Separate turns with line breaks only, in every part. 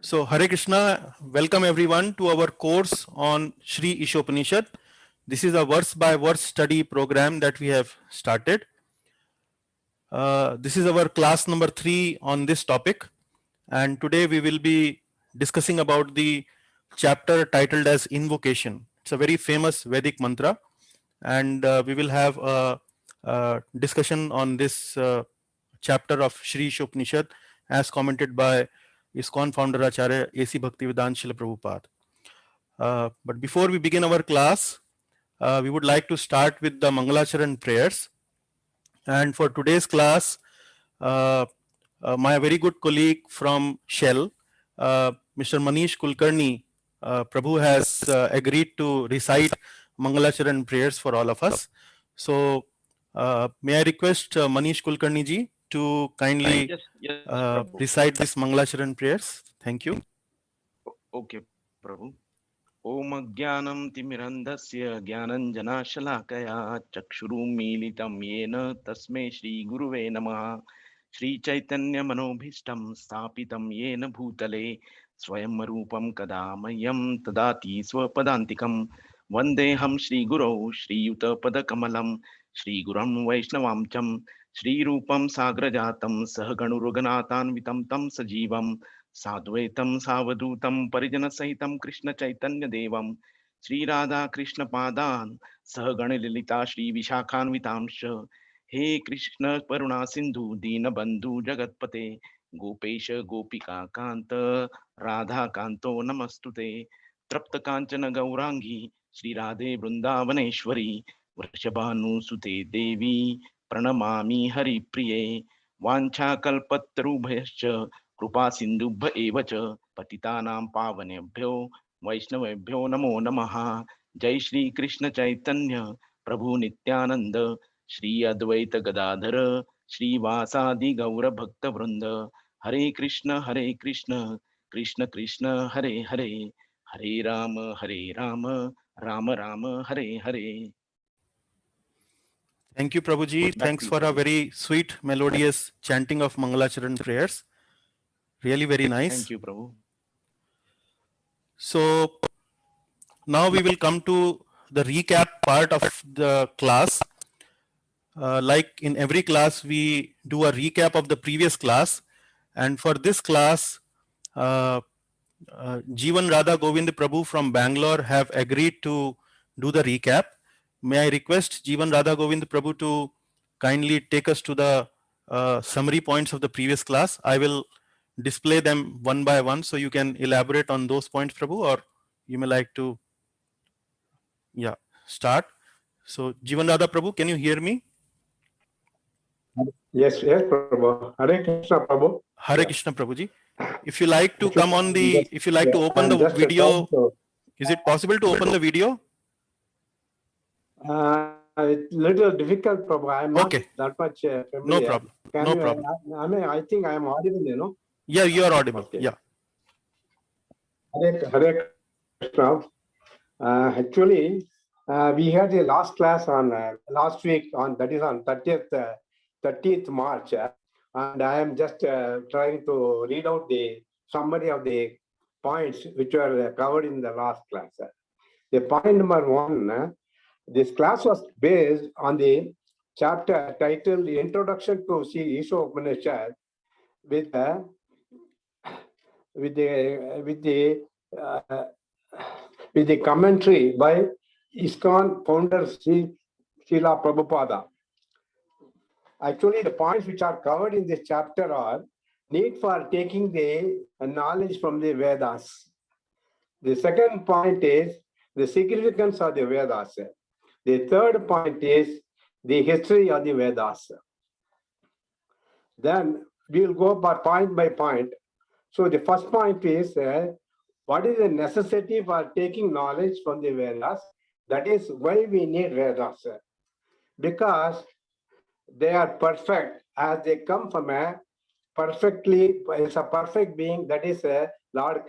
So Hare Krishna, welcome everyone to our course on Sri Ishopanishad. This is a verse by verse study program that we have started. This is our class number 3 on this topic, and today we will be discussing about the chapter titled as Invocation. It's a very famous Vedic mantra, and we will have a discussion on this chapter of Sri Ishopanishad as commented by ISKCON founder Acharya A.C. Bhaktivedanta Srila Prabhupada. But before we begin our class, we would like to start with the Mangalacharan prayers. And for today's class, my very good colleague from Shell, Mr. Manish Kulkarni, Prabhu has agreed to recite Mangalacharan prayers for all of us. So, may I request Manish Kulkarni ji to kindly recite this Mangalacharan prayers. Thank you.
Okay, Prabhu. Om Jnanam Timirandasya Jnananjanashalakaya Chakshurumilitam Yena Tasme Shri Guruve Namaha Shri Chaitanya Manobhishtam Stapitam Yena Bhutale Swayam Rupam Kadamayam Tadati Swapadantikam Vandeham Shri Guru Shri Yuta Padakamalam Shri Guram Vaishnavamcham Shri Rupam Sagrajatam Sahaganuruganatam Vitam Tam Sajivam साद्वैतम सावधूतम परिजन सहितम कृष्ण चैतन्य देवम श्री राधा कृष्ण पादान सहगण ललिता श्री विशाखान्वितांश हे कृष्ण करुणा सिंधु दीन बंधु जगतपते गोपेश गोपिका Kant Radha Kanto नमस्तुते तृप्त कांचन गौरांगी श्री राधे वृंदावनेश्वरी वृषभानुसुते देवी प्रणमामि हरिप्रिये वाञ्छाकल्पतरुभ्यश्च कृपा सिंधुभ्य एव च पतितानां पावनेभ्यो वैष्णवेभ्यो नमो नमः। जय श्री कृष्ण चैतन्य प्रभु नित्यानंद श्री अद्वैत गदाधर श्रीवासादि गौर भक्त वृंद हरे Krishna Krishna Krishna Hare Hare Hare Ram Ram Ram Hare Hare.
Thank you, Prabhuji. Thanks for a very sweet, melodious chanting of Mangalacharan prayers. Really very nice.
Thank you, Prabhu.
So now we will come to the recap part of the class. Like in every class, we do a recap of the previous class. And for this class, Jeevan Radha Govind Prabhu from Bangalore have agreed to do the recap. May I request Jeevan Radha Govind Prabhu to kindly take us to the summary points of the previous class. I will display them one by one, so you can elaborate on those points, Prabhu, or you may like to start. So Jeevan Radha Prabhu, can you hear me?
Yes, Prabhu. Hare Krishna, Prabhu.
Hare Krishna, Prabhuji. If you like to come on the, if you like to open the video, is it possible to open the video?
It's little difficult, Prabhu. I'm not that much familiar.
No problem. No problem.
I mean, I think I am audible, you know.
Yeah, you are audible.
Okay.
Yeah.
Hare Krishna. Actually, we had the last class on last week on, that is on 30th March. And I am just trying to read out the summary of the points which were covered in the last class. The point number 1, this class was based on the chapter titled Introduction to Sri Ishopanishad with the commentary by ISKCON founder Srila Prabhupada. Actually, the points which are covered in this chapter are need for taking the knowledge from the Vedas. The second point is the significance of the Vedas. The third point is the history of the Vedas. Then we will go point by point. So the first point is what is the necessity for taking knowledge from the Vedas? That is why we need Vedas. Because they are perfect as they come from a perfectly, it's a perfect being, that is Lord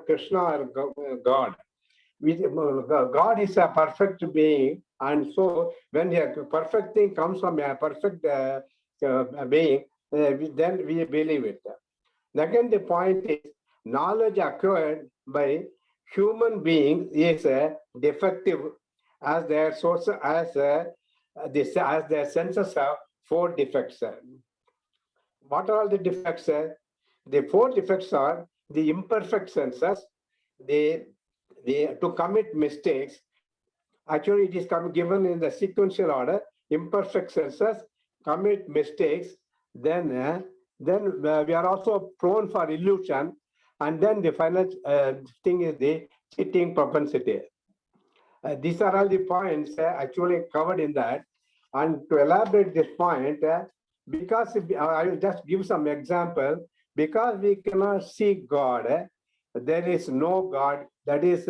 Krishna or God. God is a perfect being, and so when a perfect thing comes from a perfect being, then we believe it. Second, the point is knowledge acquired by human beings is defective as their source as their senses have 4 defects. What are all the defects? The 4 defects are the imperfect senses, they to commit mistakes. Actually, it is given in the sequential order: imperfect senses, commit mistakes, then we are also prone for illusion, and then the final thing is the cheating propensity. These are all the points actually covered in that. And to elaborate this point, because I will just give some example. Because we cannot see God, there is no God. That is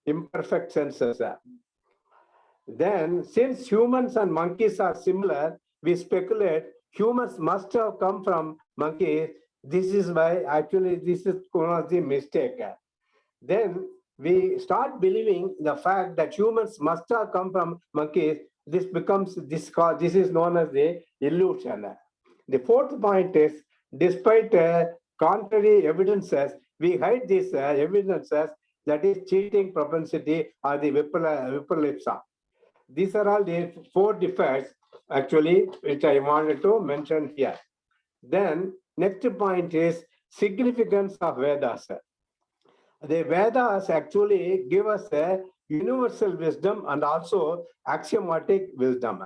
imperfect senses. Then, since humans and monkeys are similar, we speculate humans must have come from monkeys. This is why actually this is one of the mistake. Then we start believing the fact that humans must have come from monkeys. This becomes this is known as the illusion. The 4th point is, despite contrary evidences, we hide these evidences, that is cheating propensity or the vipralipsa. These are all the 4 defects actually which I wanted to mention here. Then next point is significance of Vedas. The Vedas actually give us a universal wisdom and also axiomatic wisdom.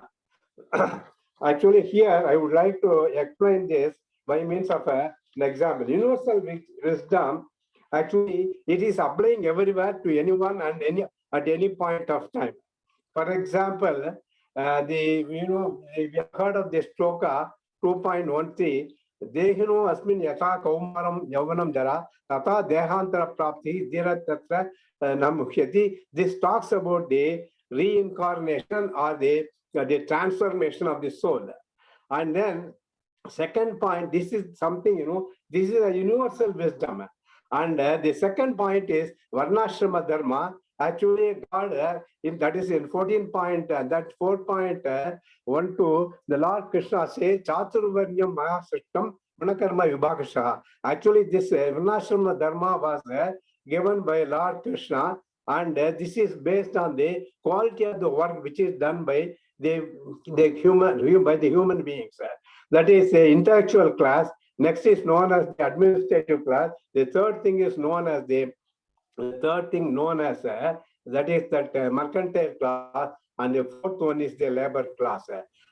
Actually, here I would like to explain this by means of an example. Universal wisdom, actually, it is applying everywhere to anyone and at any point of time. For example, we have heard of this shloka 2.13. Dehino asmin yatha kaumaram yavanam jara tata dehantara prapti dira tatra namukhyati. This talks about the reincarnation or the transformation of the soul. And then second point, this is something, this is a universal wisdom. And the second point is varnashrama dharma. Actually, God, that is in 14 point, that 4.12, the Lord Krishna says, Chaturvarnyam Maya Srishtam Gunakarma Vibhakasha. Actually, this Varnashrama Dharma was given by Lord Krishna, and this is based on the quality of the work which is done by the human beings. That is the intellectual class. Next is known as the administrative class. The third thing is known as that is that mercantile class, and the 4th one is the labor class.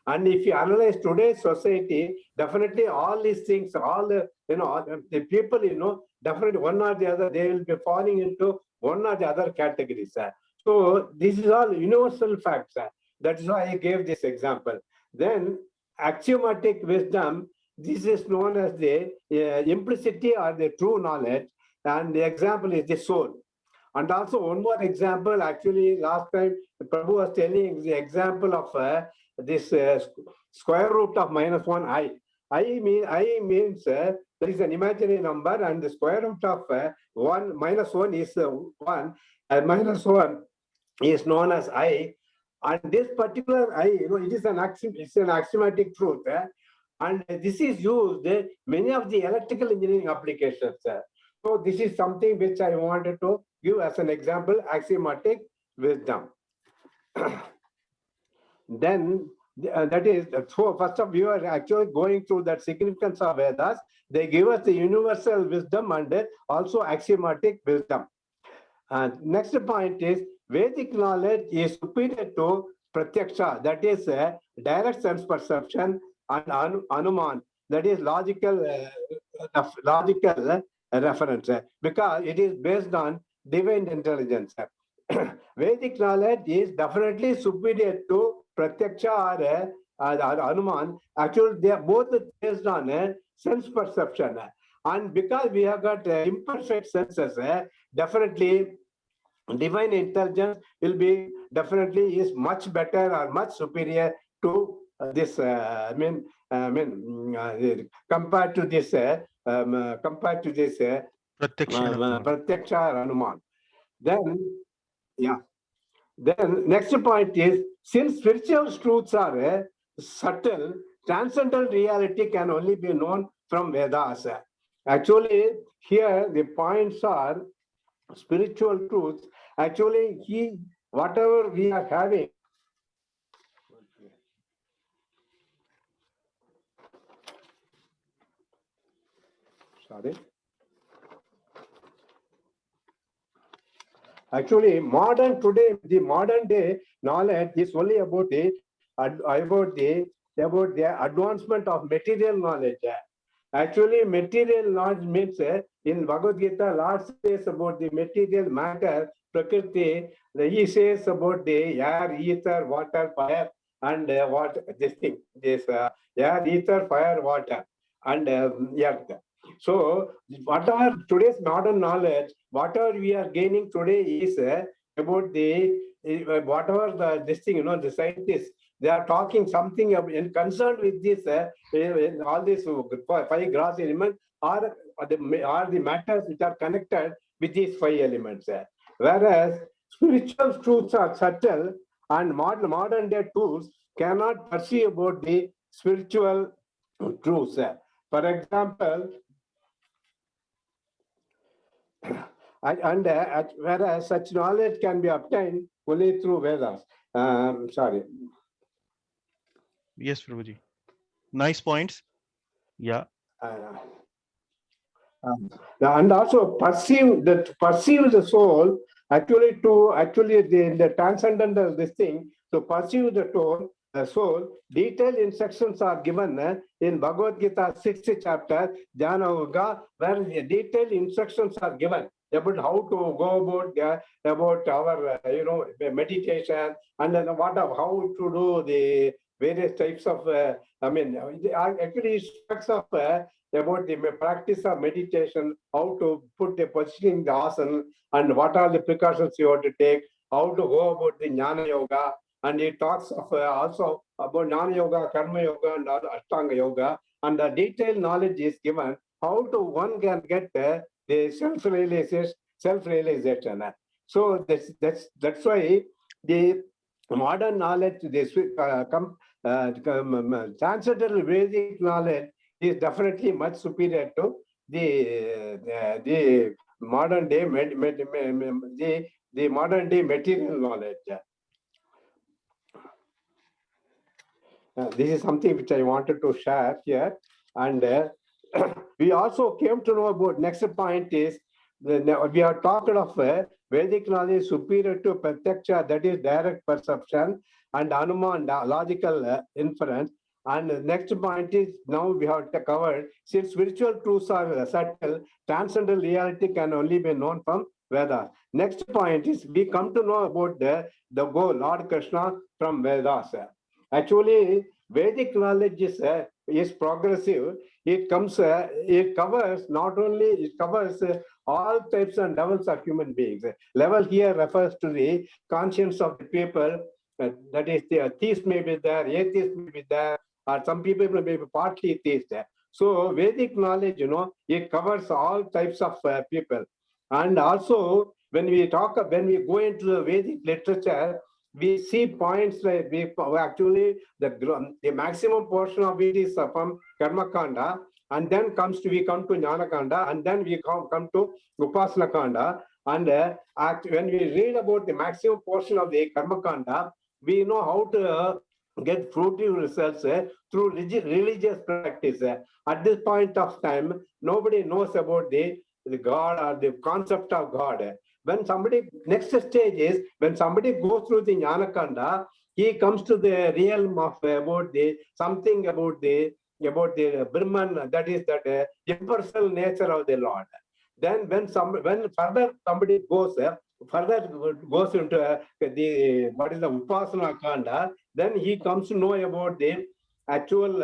And if you analyze today's society, definitely all these things, all the people, definitely one or the other, they will be falling into one or the other categories. So this is all universal facts. That is why I gave this example. Then axiomatic wisdom, this is known as the implicity or the true knowledge. And the example is the soul. And also one more example, actually last time Prabhu was telling the example of this square root of -1 I. I means there is an imaginary number, and the square root of -1 is 1, and -1 is known as I. And this particular I, it is an axiomatic truth. And this is used in many of the electrical engineering applications. So this is something which I wanted to give as an example, axiomatic wisdom. Then that is, so first of all, we are actually going through that significance of Vedas. They give us the universal wisdom and also axiomatic wisdom. Next point is, Vedic knowledge is superior to pratyaksha, that is direct sense perception, and anuman, that is logical reference, because it is based on divine intelligence. Vedic knowledge is definitely superior to pratyaksha or anuman. Actually, they are both based on sense perception. And because we have got imperfect senses, definitely divine intelligence will be definitely is much better or much superior to this. Compared to this pratyaksha or anuman. Then next point is, since spiritual truths are subtle, transcendental reality can only be known from Vedas. Actually, here the points are spiritual truths. Actually, whatever we are having, sorry. Actually, the modern day knowledge is only about the advancement of material knowledge. Actually, material knowledge means in Bhagavad Gita, Lord says about the material matter, Prakriti. He says about the air, ether, water, fire, and air, ether, fire, water, and earth. So, whatever today's modern knowledge, whatever we are gaining today is about whatever this thing, the scientists, they are talking something in concerned with this, all these five gross elements are the matters which are connected with these five elements. Whereas spiritual truths are subtle and modern day tools cannot perceive about the spiritual truths. For example, whereas such knowledge can be obtained only through Vedas. Sorry.
Yes, Prabhuji. Nice points. Yeah.
And also perceive the soul actually the transcendental this thing to perceive the soul. Detailed instructions are given in Bhagavad Gita 6th chapter Dhyana Yoga, where the detailed instructions are given about how to go about our meditation, and then how to do the various types of actually instructs of about the practice of meditation, how to put the positioning the asana, and what are the precautions you have to take, how to go about the jnana yoga, and it talks of also about jnana yoga, karma yoga, and ashtanga yoga, and the detailed knowledge is given how to one can get the self-realization. So that's why the modern knowledge, transcendental Vedic knowledge is definitely much superior to the modern day the modern day material knowledge. This is something which I wanted to share here, and we also came to know about next point is we are talking of Vedic knowledge superior to Pratyaksha, that is direct perception, and Anuman, logical inference. And the next point is now we have covered, since spiritual truths are subtle, transcendental reality can only be known from Vedas. Next point is we come to know about the goal, Lord Krishna from Vedas. Actually, Vedic knowledge is progressive. It covers not only, it covers all types and levels of human beings. Level here refers to the conscience of the people. That is, the theist may be there, atheist may be there, or some people may be partly theist. So Vedic knowledge, it covers all types of people. And also, when we go into the Vedic literature, we see points like actually the maximum portion of it is from Karma Kanda, and then we come to Jnana Kanda, and then we come to Upasana Kanda. And when we read about the maximum portion of the Karma Kanda, we know how to get fruitful results through religious practice. At this point of time, nobody knows about the God or the concept of God. When next stage is when somebody goes through the Jnana Kanda, he comes to the realm of about the Brahman, that is that impersonal nature of the Lord. Then when further somebody goes into the what is the Upasana Kanda, then he comes to know about the actual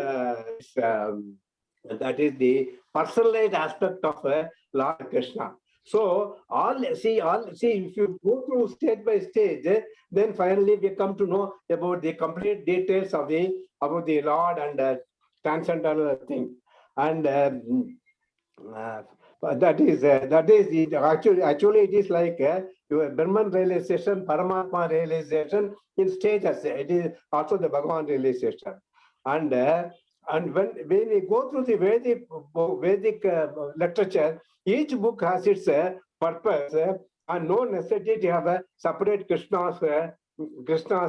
that is the personalized aspect of Lord Krishna. So if you go through stage by stage, then finally we come to know about the complete details of about the Lord and transcendental thing. And that is it. Actually it is like your Brahman realization, Paramatma realization in stages. It is also the Bhagavan realization. And And when we go through the Vedic literature, each book has its purpose and no necessity to have a separate Krishna's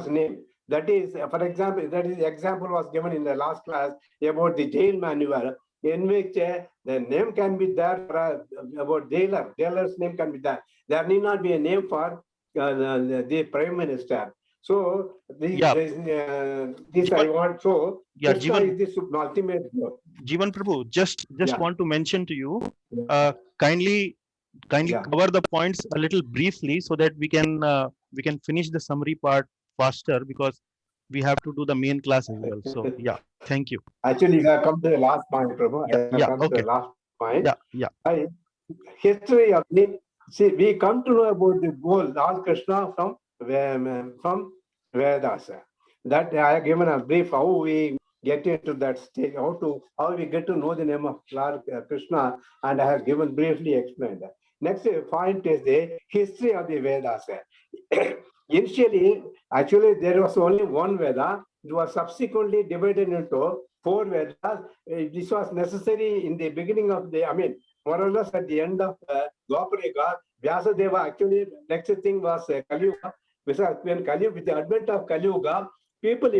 name. That is, for example, that is the example was given in the last class about the jail manual, in which the name can be there for, about jailer. Jailer's name can be there. There need not be a name for the prime minister. So this
Yeah.
this I want. So
Yeah,
Krishna
Jeevan,
is the ultimate goal.
Jeevan Prabhu, just
Yeah.
want to mention to you,
Yeah.
kindly
Yeah.
cover the points a little briefly so that we can finish the summary part faster, because we have to do the main class as well. So yeah, thank you.
Actually, we have come to the last point, Prabhu. I have
Yeah,
come to
okay.
the last point.
Yeah.
History of the, see, we come to know about the goal, Lord Krishna from Vedas. That I have given a brief how we get into that stage, how we get to know the name of Lord Krishna, and I have given briefly explained. Next point is the history of the Vedas. Initially, actually, there was only one Veda. It was subsequently divided into 4 Vedas. This was necessary in the beginning of the, more or less at the end of Dwapara Yuga. Vyasadeva, actually, next thing was Kali Yuga. When Kali, with the advent of Kali Yuga, people,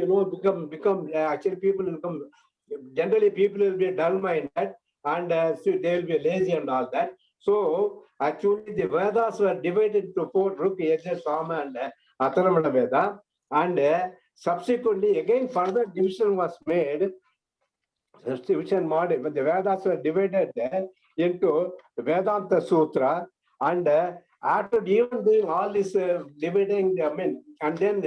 generally people will be dull-minded, and so they will be lazy and all that. So actually the Vedas were divided into 4 Ruk, Yajna, Sama and Atharvana Veda, and subsequently again further division was made. Division made when the Vedas were divided into Vedanta Sutra, and after even doing all this dividing, and then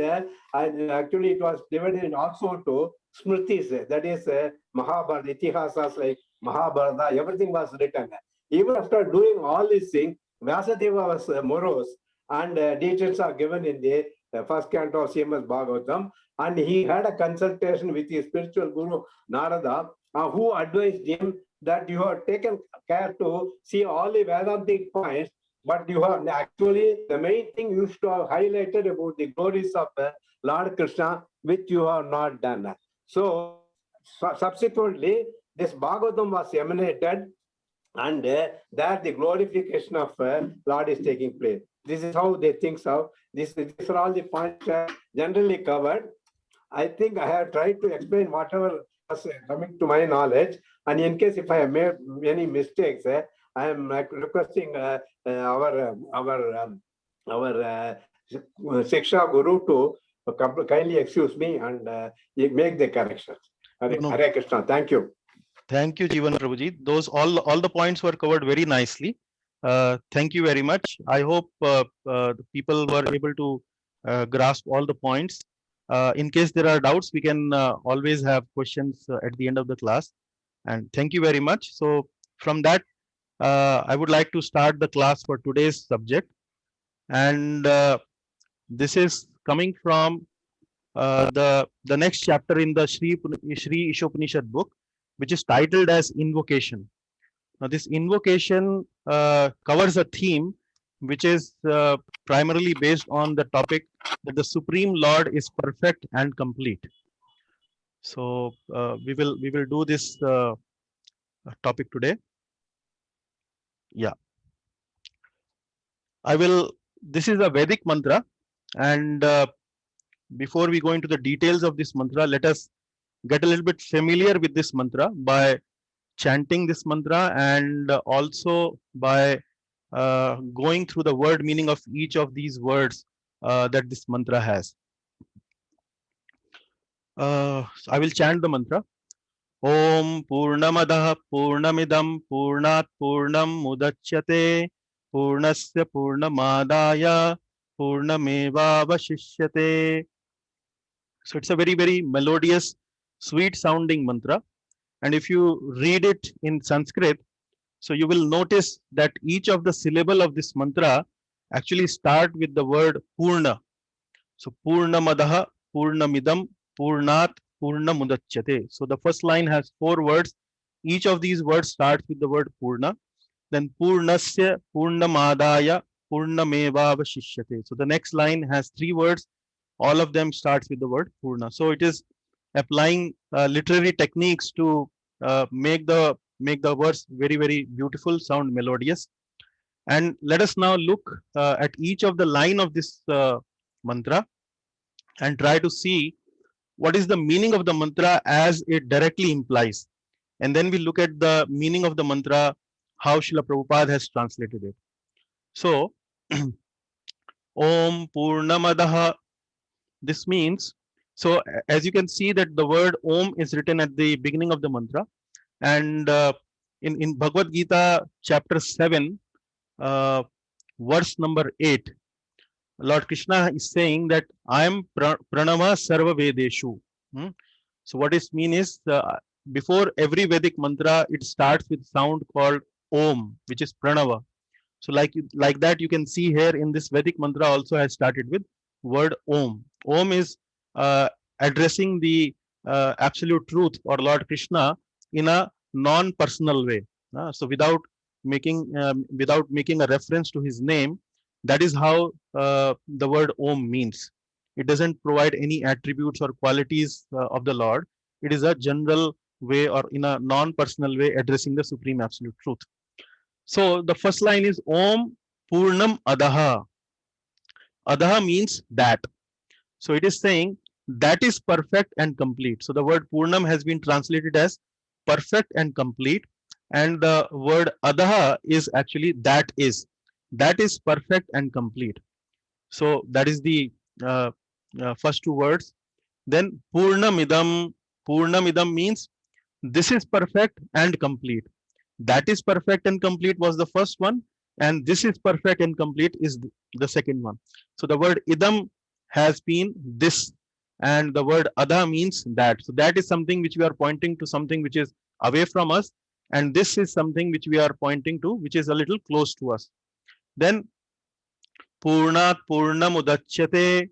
actually it was divided also to Smritis, that is Mahabharata, Itihasas like Mahabharata, everything was written. Even after doing all these things, Vyasadeva was morose, and details are given in the first canto of Srimad Bhagavatam, and he had a consultation with his spiritual guru Narada, who advised him that you have taken care to see all the Vedantic points, but you have actually, the main thing you should have highlighted about the glories of Lord Krishna, which you have not done. So subsequently, this Bhagavatam was emanated, and there the glorification of Lord is taking place. This is how they think so. These are all the points generally covered. I think I have tried to explain whatever was coming to my knowledge, and in case if I have made any mistakes, I am requesting our Shiksha Guru to kindly excuse me and make the corrections. Hare Krishna. Thank you.
Thank you, Jeevan Prabhuji. Those all the points were covered very nicely. Thank you very much. I hope the people were able to grasp all the points. In case there are doubts, we can always have questions at the end of the class. And thank you very much. So from that, I would like to start the class for today's subject. And this is coming from the next chapter in the Sri Ishopanishad book, which is titled as Invocation. Now, this invocation covers a theme which is primarily based on the topic that the Supreme Lord is perfect and complete. So we will do this topic today. Yeah, this is a Vedic mantra, and before we go into the details of this mantra, let us get a little bit familiar with this mantra by chanting this mantra, and also by going through the word meaning of each of these words that this mantra has. I will chant the mantra. Om Purnamadah Purnamidam Purnat Purnam Mudachyate Purnasya Purnamadaya Purnamevavashishyate. So it's a very, very melodious, sweet sounding mantra. And if you read it in Sanskrit, so you will notice that each of the syllable of this mantra actually start with the word Purna. So Purnamadaha, Purnamidam, Purnat, Purnamudachyate. So the first line has 4 words. Each of these words starts with the word Purna. Then Purnasya, Purnamadaya, Purnamevavashishyate. So the next line has 3 words. All of them starts with the word Purna. So it is applying literary techniques to make the words very, very beautiful, sound melodious. And let us now look at each of the line of this mantra and try to see what is the meaning of the mantra as it directly implies. And then we look at the meaning of the mantra, how Srila Prabhupada has translated it. So, Om Purnamadaha, this means, so as you can see that the word Om is written at the beginning of the mantra. And in Bhagavad Gita, chapter 7, verse number 8, Lord Krishna is saying that I am Pranava Sarva Vedeshu. So what is mean is before every Vedic mantra, it starts with sound called Om, which is Pranava. So like that, you can see here in this Vedic mantra also has started with word Om. Om is addressing the absolute truth or Lord Krishna in a non-personal way. So without making a reference to his name, that is how the word Om means. It doesn't provide any attributes or qualities of the Lord. It is a general way or in a non-personal way addressing the supreme absolute truth. So the first line is Om Purnam Adaha. Adaha means that. So it is saying that is perfect and complete. So the word Purnam has been translated as perfect and complete. And the word Adaha is actually that is. That is perfect and complete. So that is the first two words. Then Purnamidam. Purnamidam means this is perfect and complete. That is perfect and complete was the first one, and this is perfect and complete is the second one. So the word idam has been this, and the word adha means that. So that is something which we are pointing to, something which is away from us, and this is something which we are pointing to, which is a little close to us. Then Purnat Purnam Udachyate.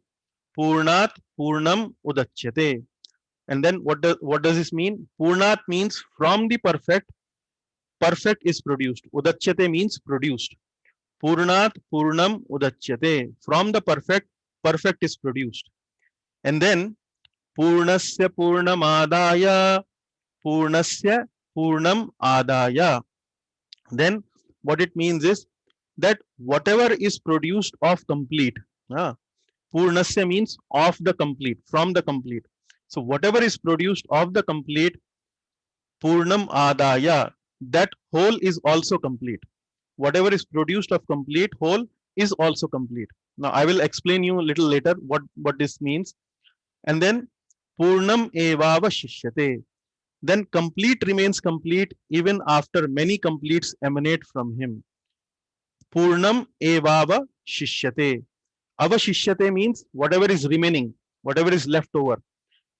Purnat Purnam Udachyate. And then what does this mean? Purnat means from the perfect, perfect is produced. Udachyate means produced. Purnat Purnam Udachyate. From the perfect, perfect is produced. And then Purnasya Purnam Adaya. Purnasya Purnam Adaya. Then what it means is that whatever is produced of complete. Purnasya means of the complete, from the complete. So whatever is produced of the complete, Purnam Adaya, that whole is also complete. Whatever is produced of complete whole is also complete. Now I will explain you a little later what this means. And then Purnam Evava Shishyate. Then complete remains complete even after many completes emanate from him. Purnam Evava Shishyate. Avashishyate means whatever is remaining, whatever is left over.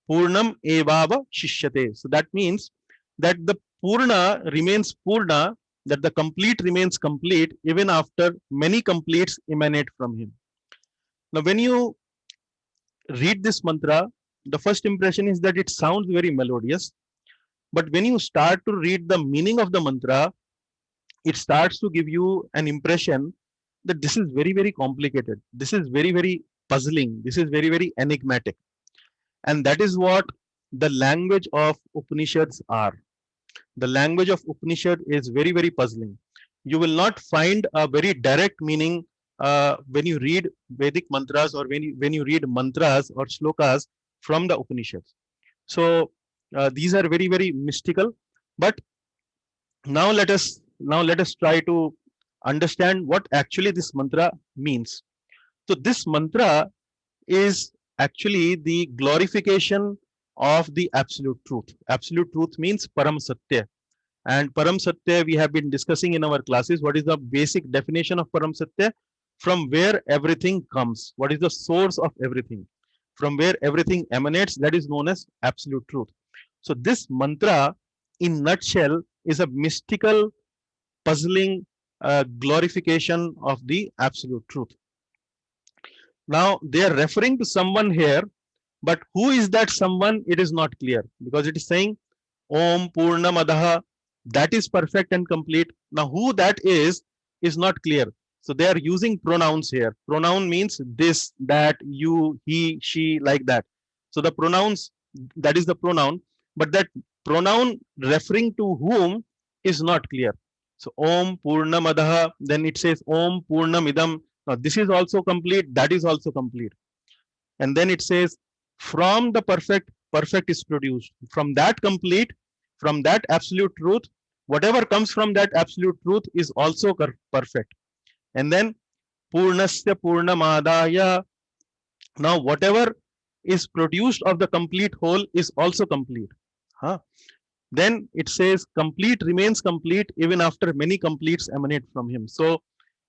Purnam Evava Shishyate. So that means that the Purna remains Purna, that the complete remains complete even after many completes emanate from him. Now, when you read this mantra, the first impression is that it sounds very melodious. But when you start to read the meaning of the mantra, it starts to give you an impression that this is very, very complicated. This is very, very puzzling. This is very, very enigmatic. And that is what the language of Upanishads are. The language of Upanishad is very, very puzzling. You will not find a very direct meaning when you read Vedic mantras or when you read mantras or shlokas from the Upanishads. So these are very, very mystical. But now let us try to understand what actually this mantra means. So this mantra is actually the glorification of the absolute truth. Absolute truth means Param Satya. And Param Satya we have been discussing in our classes. What is the basic definition of Param Satya? From where everything comes. What is the source of everything? From where everything emanates, that is known as absolute truth. So this mantra in nutshell is a mystical, puzzling glorification of the absolute truth. Now they are referring to someone here, but who is that someone? It is not clear, because it is saying Om Purnamadaha, that is perfect and complete. Now who that is not clear. So they are using pronouns here. Pronoun means this, that, you, he, she, like that. So the pronouns that is the pronoun, but that pronoun referring to whom is not clear. So Om Purnamadaha, then it says Om Purnamidam. Now this is also complete, that is also complete. And then it says from the perfect, perfect is produced. From that complete, from that absolute truth, whatever comes from that absolute truth is also perfect. And then Purnasya Purnamadaya. Now whatever is produced of the complete whole is also complete. Huh? Then it says complete remains complete even after many completes emanate from him. So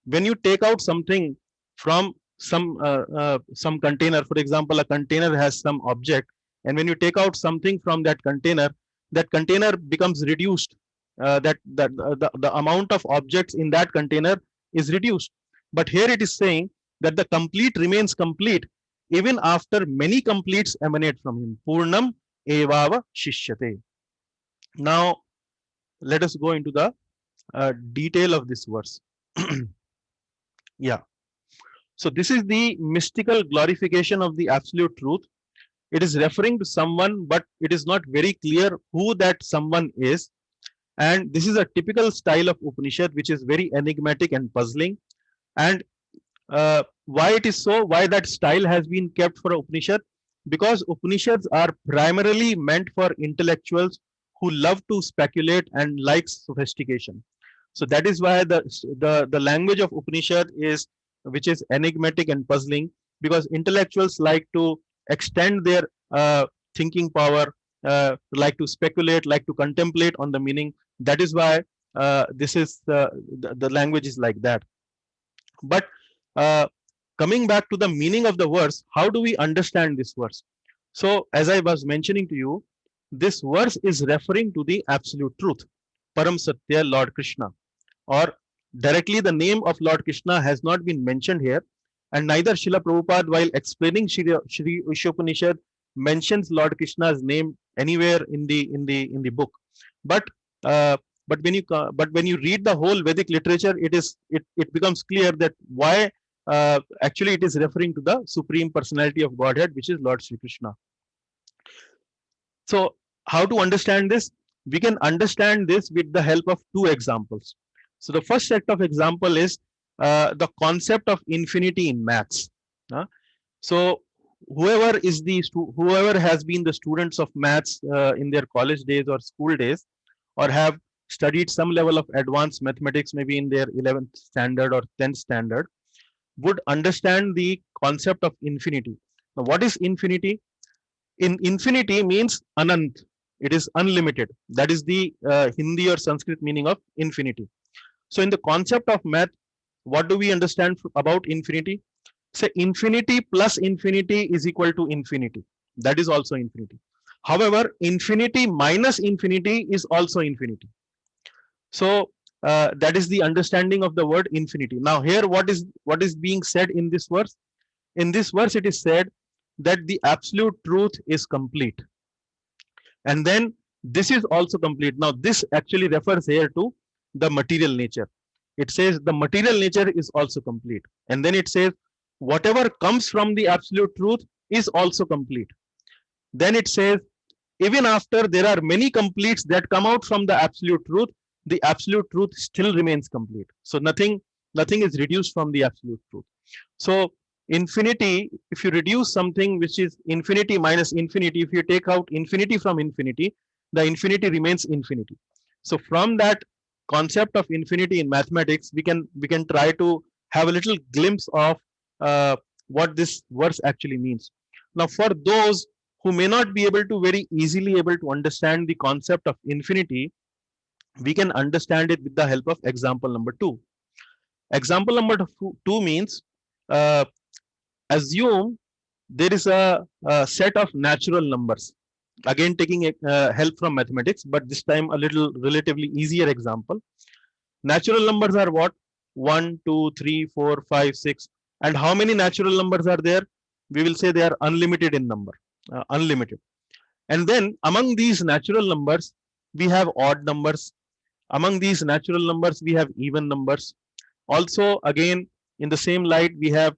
when you take out something from some container, for example, a container has some object, and when you take out something from that container becomes reduced. The amount of objects in that container is reduced. But here it is saying that the complete remains complete even after many completes emanate from him. Purnam evava shishyate. Now let us go into the detail of this verse. Yeah. So this is the mystical glorification of the absolute truth. It is referring to someone, but it is not very clear who that someone is. And this is a typical style of Upanishad, which is very enigmatic and puzzling. And why it is so, why that style has been kept for Upanishad? Because Upanishads are primarily meant for intellectuals who love to speculate and like sophistication. So that is why the language of Upanishad is, which is enigmatic and puzzling, because intellectuals like to extend their thinking power, like to speculate, like to contemplate on the meaning. That is why this is the language is like that. But coming back to the meaning of the verse, how do we understand this verse? So as I was mentioning to you, this verse is referring to the absolute truth, Param Satya, Lord Krishna, or directly the name of Lord Krishna has not been mentioned here, and neither Srila Prabhupada, while explaining Shri Ishopanishad, mentions Lord Krishna's name anywhere in the book. But when you read the whole Vedic literature, it becomes clear that why actually it is referring to the Supreme Personality of Godhead, which is Lord Sri Krishna. So how to understand this? We can understand this with the help of two examples. So the first set of example is the concept of infinity in maths. So whoever has been the students of maths in their college days or school days, or have studied some level of advanced mathematics, maybe in their 11th standard or 10th standard, would understand the concept of infinity. Now, what is infinity? Infinity means anant. It is unlimited. That is the Hindi or Sanskrit meaning of infinity. So in the concept of math, what do we understand about infinity? Say infinity plus infinity is equal to infinity. That is also infinity. However, infinity minus infinity is also infinity. So that is the understanding of the word infinity. Now here, what is being said in this verse? In this verse, it is said that the absolute truth is complete. And then this is also complete. Now this actually refers here to the material nature. It says the material nature is also complete. And then it says whatever comes from the absolute truth is also complete. Then it says even after there are many completes that come out from the absolute truth, the absolute truth still remains complete. So nothing is reduced from the absolute truth. So infinity, if you reduce something which is infinity minus infinity, if you take out infinity from infinity, the infinity remains infinity. So from that concept of infinity in mathematics, we can try to have a little glimpse of what this verse actually means. Now, for those who may not be able to very easily able to understand the concept of infinity, we can understand it with the help of example number 2. Example number 2 means assume there is a set of natural numbers. Again, taking help from mathematics, but this time a little relatively easier example. Natural numbers are what? 1, 2, 3, 4, 5, 6. And how many natural numbers are there? We will say they are unlimited in number. Unlimited. And then among these natural numbers, we have odd numbers. Among these natural numbers, we have even numbers. Also, again, in the same light, we have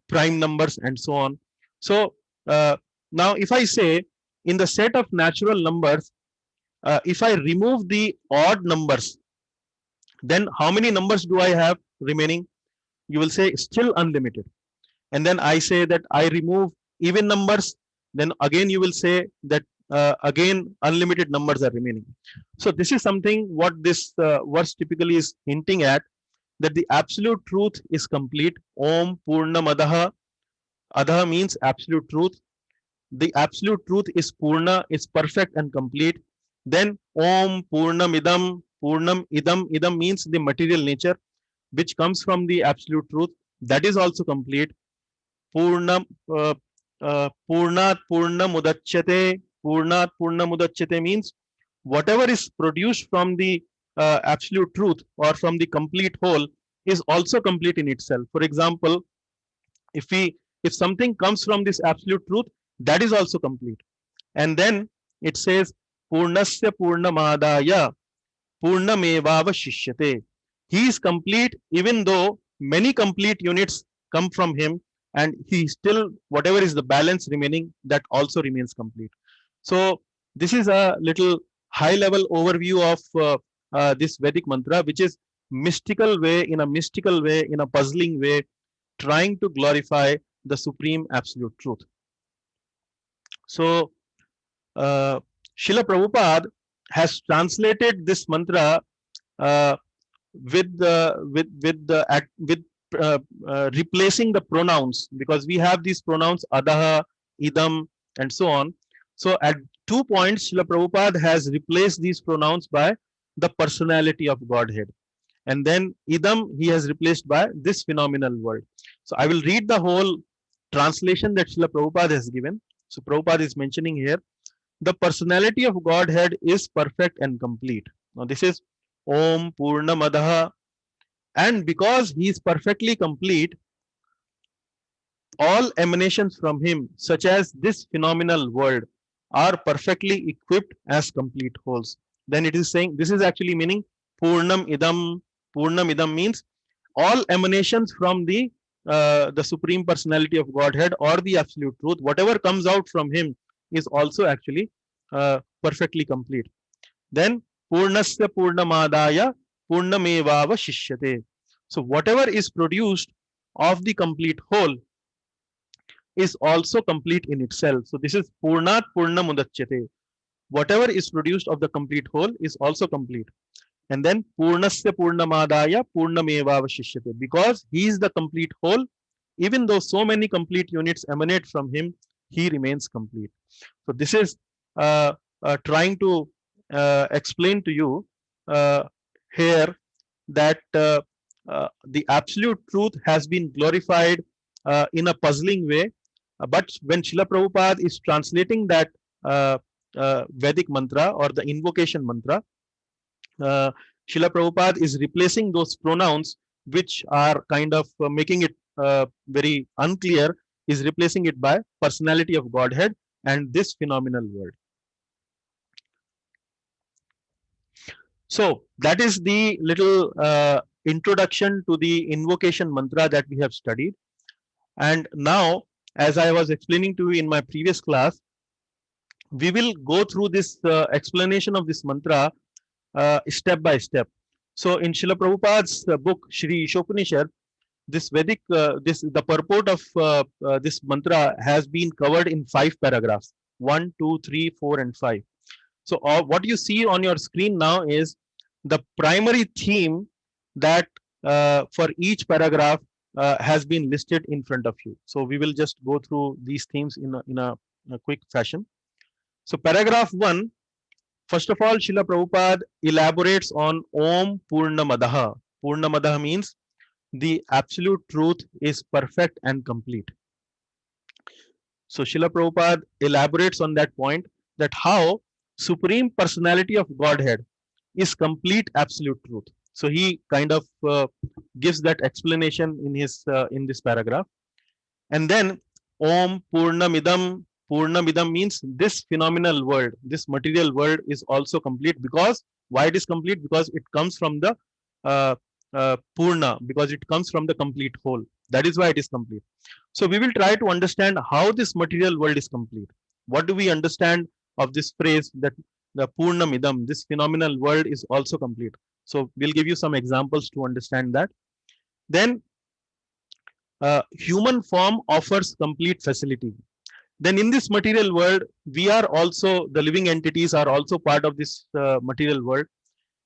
prime numbers and so on. So now if I say in the set of natural numbers, if I remove the odd numbers, then how many numbers do I have remaining? You will say still unlimited. And then I say that I remove even numbers, then again you will say that again unlimited numbers are remaining. So this is something what this verse typically is hinting at, that the absolute truth is complete. Om Purnamadaha. Adaha means absolute truth. The absolute truth is Purna, is perfect and complete. Then Om Purnamidam. Purnam Idam. Idam means the material nature which comes from the absolute truth. That is also complete. Purnam Purnat Purna Mudachyate. Purnat Purna Mudachyate means whatever is produced from the absolute truth or from the complete whole is also complete in itself. For example, if something comes from this absolute truth, that is also complete. And then it says Purnasya Purnamadaya Purnamevavashishyate. He is complete even though many complete units come from him, and he still, whatever is the balance remaining, that also remains complete. So this is a little high level overview of this Vedic mantra, which is mystical way, in a mystical way, in a puzzling way, trying to glorify the supreme absolute truth. So Srila Prabhupada has translated this mantra with replacing the pronouns, because we have these pronouns adaha, idam, and so on. So at 2 points, Srila Prabhupada has replaced these pronouns by the personality of Godhead. And then idam he has replaced by this phenomenal world. So I will read the whole translation that Srila Prabhupada has given. So Prabhupada is mentioning here, the personality of Godhead is perfect and complete. Now this is Om Purnamadaha, and because he is perfectly complete, all emanations from him, such as this phenomenal world, are perfectly equipped as complete wholes. Then it is saying, this is actually meaning Purnam Idam. Purnam Idam means all emanations from the supreme personality of Godhead or the absolute truth, whatever comes out from him is also actually perfectly complete. Then Purnasya Purnamadaya Purnamevavashishyate. So whatever is produced of the complete whole is also complete in itself. So this is Purnat Purna Mudachyate. Whatever is produced of the complete whole is also complete. And then Purnasya Purnamadaya Purnamevavashishyate. Because he is the complete whole, even though so many complete units emanate from him, he remains complete. So this is trying to explain to you here that the absolute truth has been glorified in a puzzling way. But when Srila Prabhupada is translating that Vedic mantra or the invocation mantra, Srila Prabhupada is replacing those pronouns which are kind of making it very unclear, is replacing it by personality of Godhead and this phenomenal world. So that is the little introduction to the invocation mantra that we have studied. And now, as I was explaining to you in my previous class, we will go through this explanation of this mantra step by step. So in Srila Prabhupada's book, Shri Ishopanishad, this Vedic, the purport of this mantra has been covered in 5 paragraphs, 1, 2, 3, 4, and 5. So what you see on your screen now is the primary theme that for each paragraph has been listed in front of you. So we will just go through these themes in a quick fashion. So paragraph 1, first of all, Srila Prabhupada elaborates on Om Purnamadaha. Purnamadaha means the absolute truth is perfect and complete. So Srila Prabhupada elaborates on that point, that how supreme personality of Godhead is complete absolute truth. So he kind of gives that explanation in his in this paragraph. And then Om Purnamidam. Purnamidam means this phenomenal world, this material world is also complete. Because why it is complete? Because it comes from the Purna, because it comes from the complete whole. That is why it is complete. So we will try to understand how this material world is complete. What do we understand of this phrase that the Purnam Idam, this phenomenal world is also complete. So we'll give you some examples to understand that. Then human form offers complete facility. Then in this material world, we are also, the living entities are also part of this material world.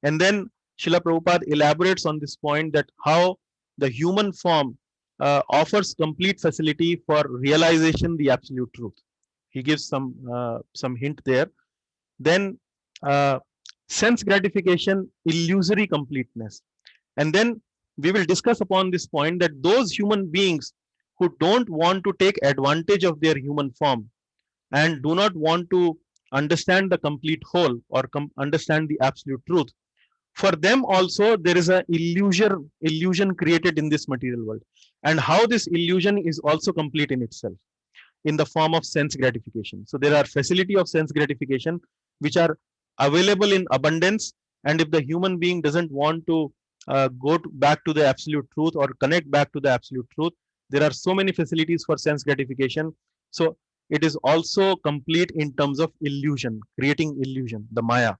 And then Srila Prabhupada elaborates on this point that how the human form offers complete facility for realization the absolute truth. He gives some hint there. Then sense gratification, illusory completeness. And then we will discuss upon this point that those human beings who don't want to take advantage of their human form and do not want to understand the complete whole or understand the absolute truth, for them also there is a illusion created in this material world, and how this illusion is also complete in itself in the form of sense gratification. So there are facility of sense gratification which are available in abundance, and if the human being doesn't want to back to the absolute truth or connect back to the absolute truth, there are so many facilities for sense gratification. So it is also complete in terms of illusion, creating illusion, the Maya.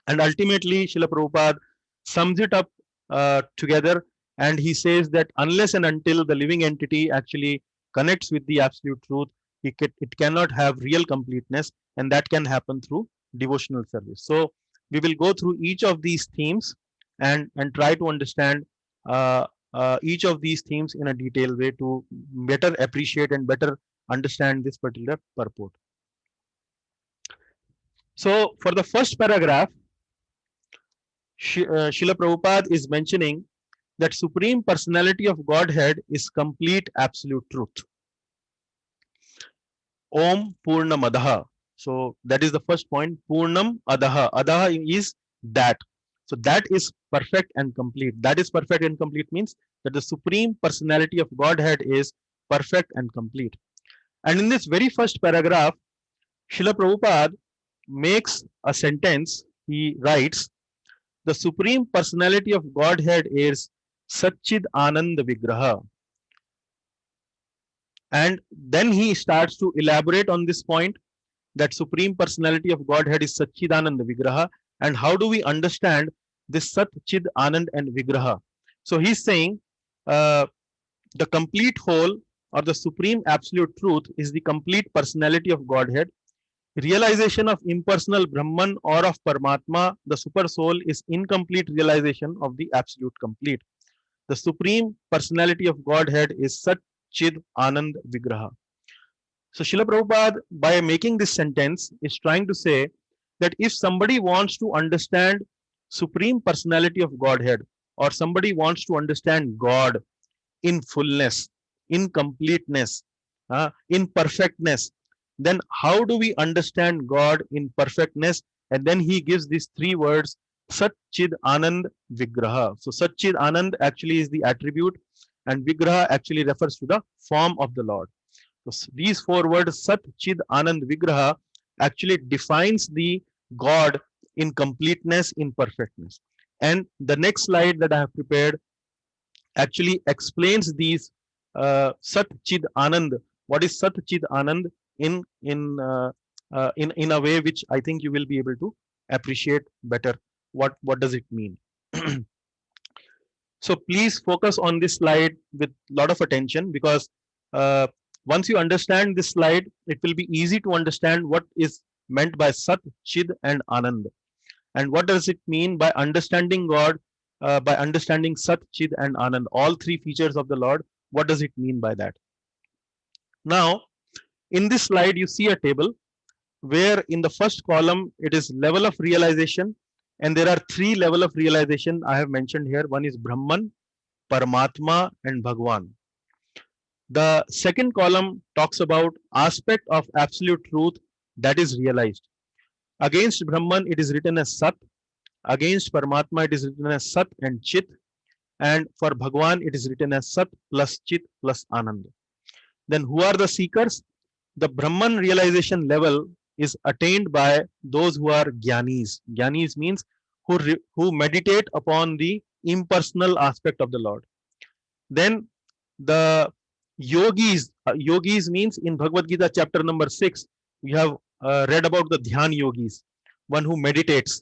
And ultimately, Srila Prabhupada sums it up together, and he says that unless and until the living entity actually connects with the absolute truth, it cannot have real completeness, and that can happen through devotional service. So we will go through each of these themes and try to understand each of these themes in a detailed way to better appreciate and better understand this particular purport. So for the first paragraph, Srila Prabhupada is mentioning that Supreme Personality of Godhead is complete absolute truth. Om Purnamadaha. So that is the first point. Purnam Adaha. Adaha is that. So that is perfect and complete. That is perfect and complete means that the Supreme Personality of Godhead is perfect and complete. And in this very first paragraph, Srila Prabhupada makes a sentence. He writes, the Supreme Personality of Godhead is Satchid Anand Vigraha. And then he starts to elaborate on this point that Supreme Personality of Godhead is Satchidanand Vigraha. And how do we understand this Sat, Chid, Anand and Vigraha? So he's saying the complete whole or the supreme absolute truth is the complete personality of Godhead. Realization of impersonal Brahman or of Paramatma, the super soul, is incomplete realization of the absolute complete. The supreme personality of Godhead is Sat, Chid, Anand, Vigraha. So Srila Prabhupada, by making this sentence, is trying to say that if somebody wants to understand supreme personality of Godhead, or somebody wants to understand God in fullness, in completeness, in perfectness, then how do we understand God in perfectness? And then he gives these three words, Sat, Chid, Anand, Vigraha. So Sat, Chid, Anand actually is the attribute, and Vigraha actually refers to the form of the Lord. So these four words, Sat, Chid, Anand, Vigraha, actually defines the God in completeness, in perfectness. And the next slide that I have prepared actually explains these Sat, Chid, Anand. What is Sat, Chid, Anand in a way which I think you will be able to appreciate better. What does it mean? So please focus on this slide with a lot of attention, because once you understand this slide, it will be easy to understand what is meant by Sat, Chid and Anand. And what does it mean by understanding God, by understanding Sat, Chid and Anand, all three features of the Lord. What does it mean by that? Now, in this slide, you see a table where in the first column, it is level of realization. And there are three levels of realization I have mentioned here. One is Brahman, Paramatma and Bhagwan. The second column talks about aspect of absolute truth that is realized. Against Brahman, it is written as Sat. Against Paramatma, it is written as Sat and Chit. And for Bhagwan, it is written as Sat plus Chit plus Anand. Then who are the seekers? The Brahman realization level is attained by those who are Gyanis. Gyanis means who meditate upon the impersonal aspect of the Lord. Then the yogis, yogis means in Bhagavad Gita chapter number 6, we have read about the Dhyan yogis, one who meditates.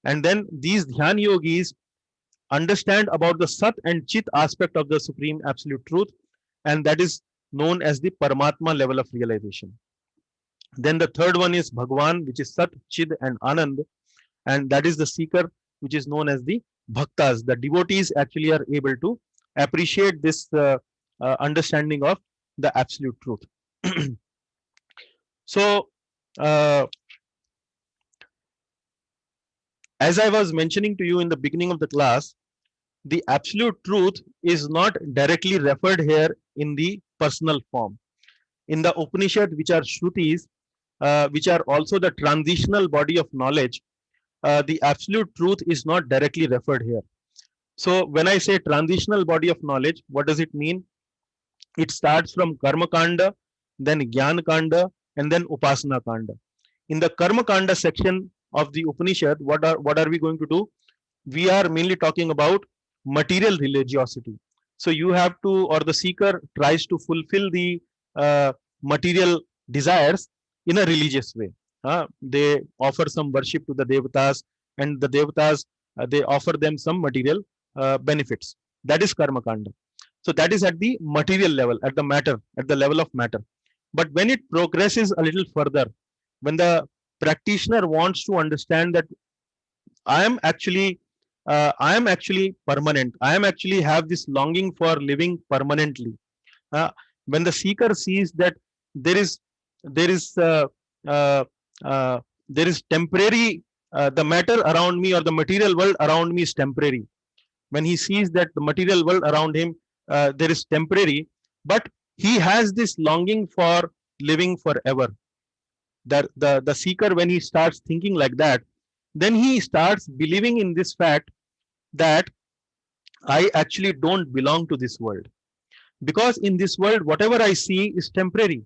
And then these Dhyan yogis understand about the Sat and Chit aspect of the Supreme Absolute Truth, and that is known as the Paramatma level of realization. Then the third one is Bhagwan, which is Sat, Chid, and Anand, and that is the seeker, which is known as the Bhaktas. The devotees actually are able to appreciate this understanding of the Absolute Truth. So, as I was mentioning to you in the beginning of the class, the Absolute Truth is not directly referred here in the personal form. In the Upanishad, which are Shrutis, which are also the transitional body of knowledge, the Absolute Truth is not directly referred here. So when I say transitional body of knowledge, what does it mean? It starts from Karma Kanda, then Jnana Kanda, and then Upasana Kanda. In the Karma Kanda section of the Upanishad, what are we going to do? We are mainly talking about material religiosity. So you have to, or the seeker tries to fulfill the material desires in a religious way. They offer some worship to the devatas, and the devatas they offer them some material benefits. That is Karma Kanda. So that is at the material level, at the matter, at the level of matter. But when it progresses a little further, when the practitioner wants to understand that I am actually permanent, I am actually have this longing for living permanently. When the seeker sees that there is temporary, the matter around me or the material world around me is temporary. When he sees that the material world around him there is temporary, but he has this longing for living forever. The seeker, when he starts thinking like that, then he starts believing in this fact that I actually don't belong to this world. Because in this world, whatever I see is temporary.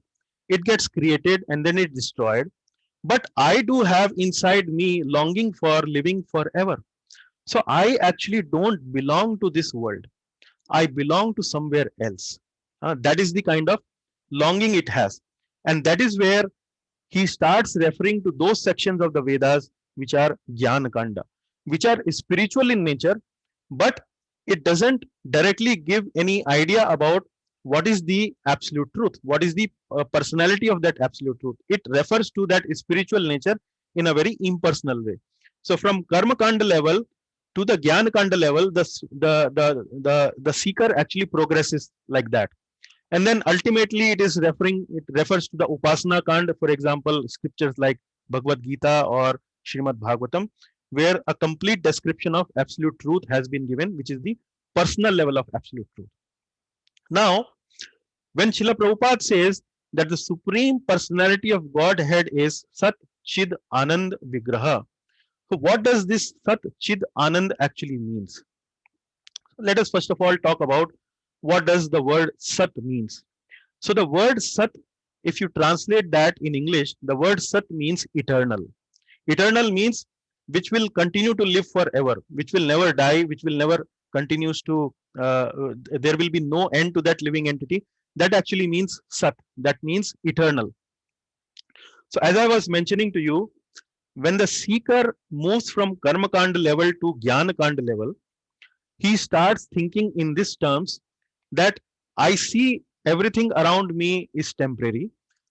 It gets created and then it's destroyed. But I do have inside me longing for living forever. So I actually don't belong to this world. I belong to somewhere else. That is the kind of longing it has. And that is where he starts referring to those sections of the Vedas which are Jnana Kanda, which are spiritual in nature, but it doesn't directly give any idea about what is the absolute truth, what is the personality of that absolute truth. It refers to that spiritual nature in a very impersonal way. So from Karma Kanda level to the Jnana Kanda level, the seeker actually progresses like that. And then ultimately it refers to the Upasana Kanda, for example, scriptures like Bhagavad Gita or Srimad Bhagavatam, where a complete description of absolute truth has been given, which is the personal level of absolute truth. Now, when Srila Prabhupada says that the supreme personality of Godhead is Sat Chid Anand Vigraha, so what does this Sat Chid Anand actually means? Let us first of all talk about what does the word Sat means. So the word Sat, if you translate that in English, the word Sat means eternal. Eternal means which will continue to live forever, which will never die, which will never continues to, there will be no end to that living entity. That actually means Sat, that means eternal. So as I was mentioning to you, when the seeker moves from Karma Kanda level to Jnana Kanda level, he starts thinking in these terms that I see everything around me is temporary,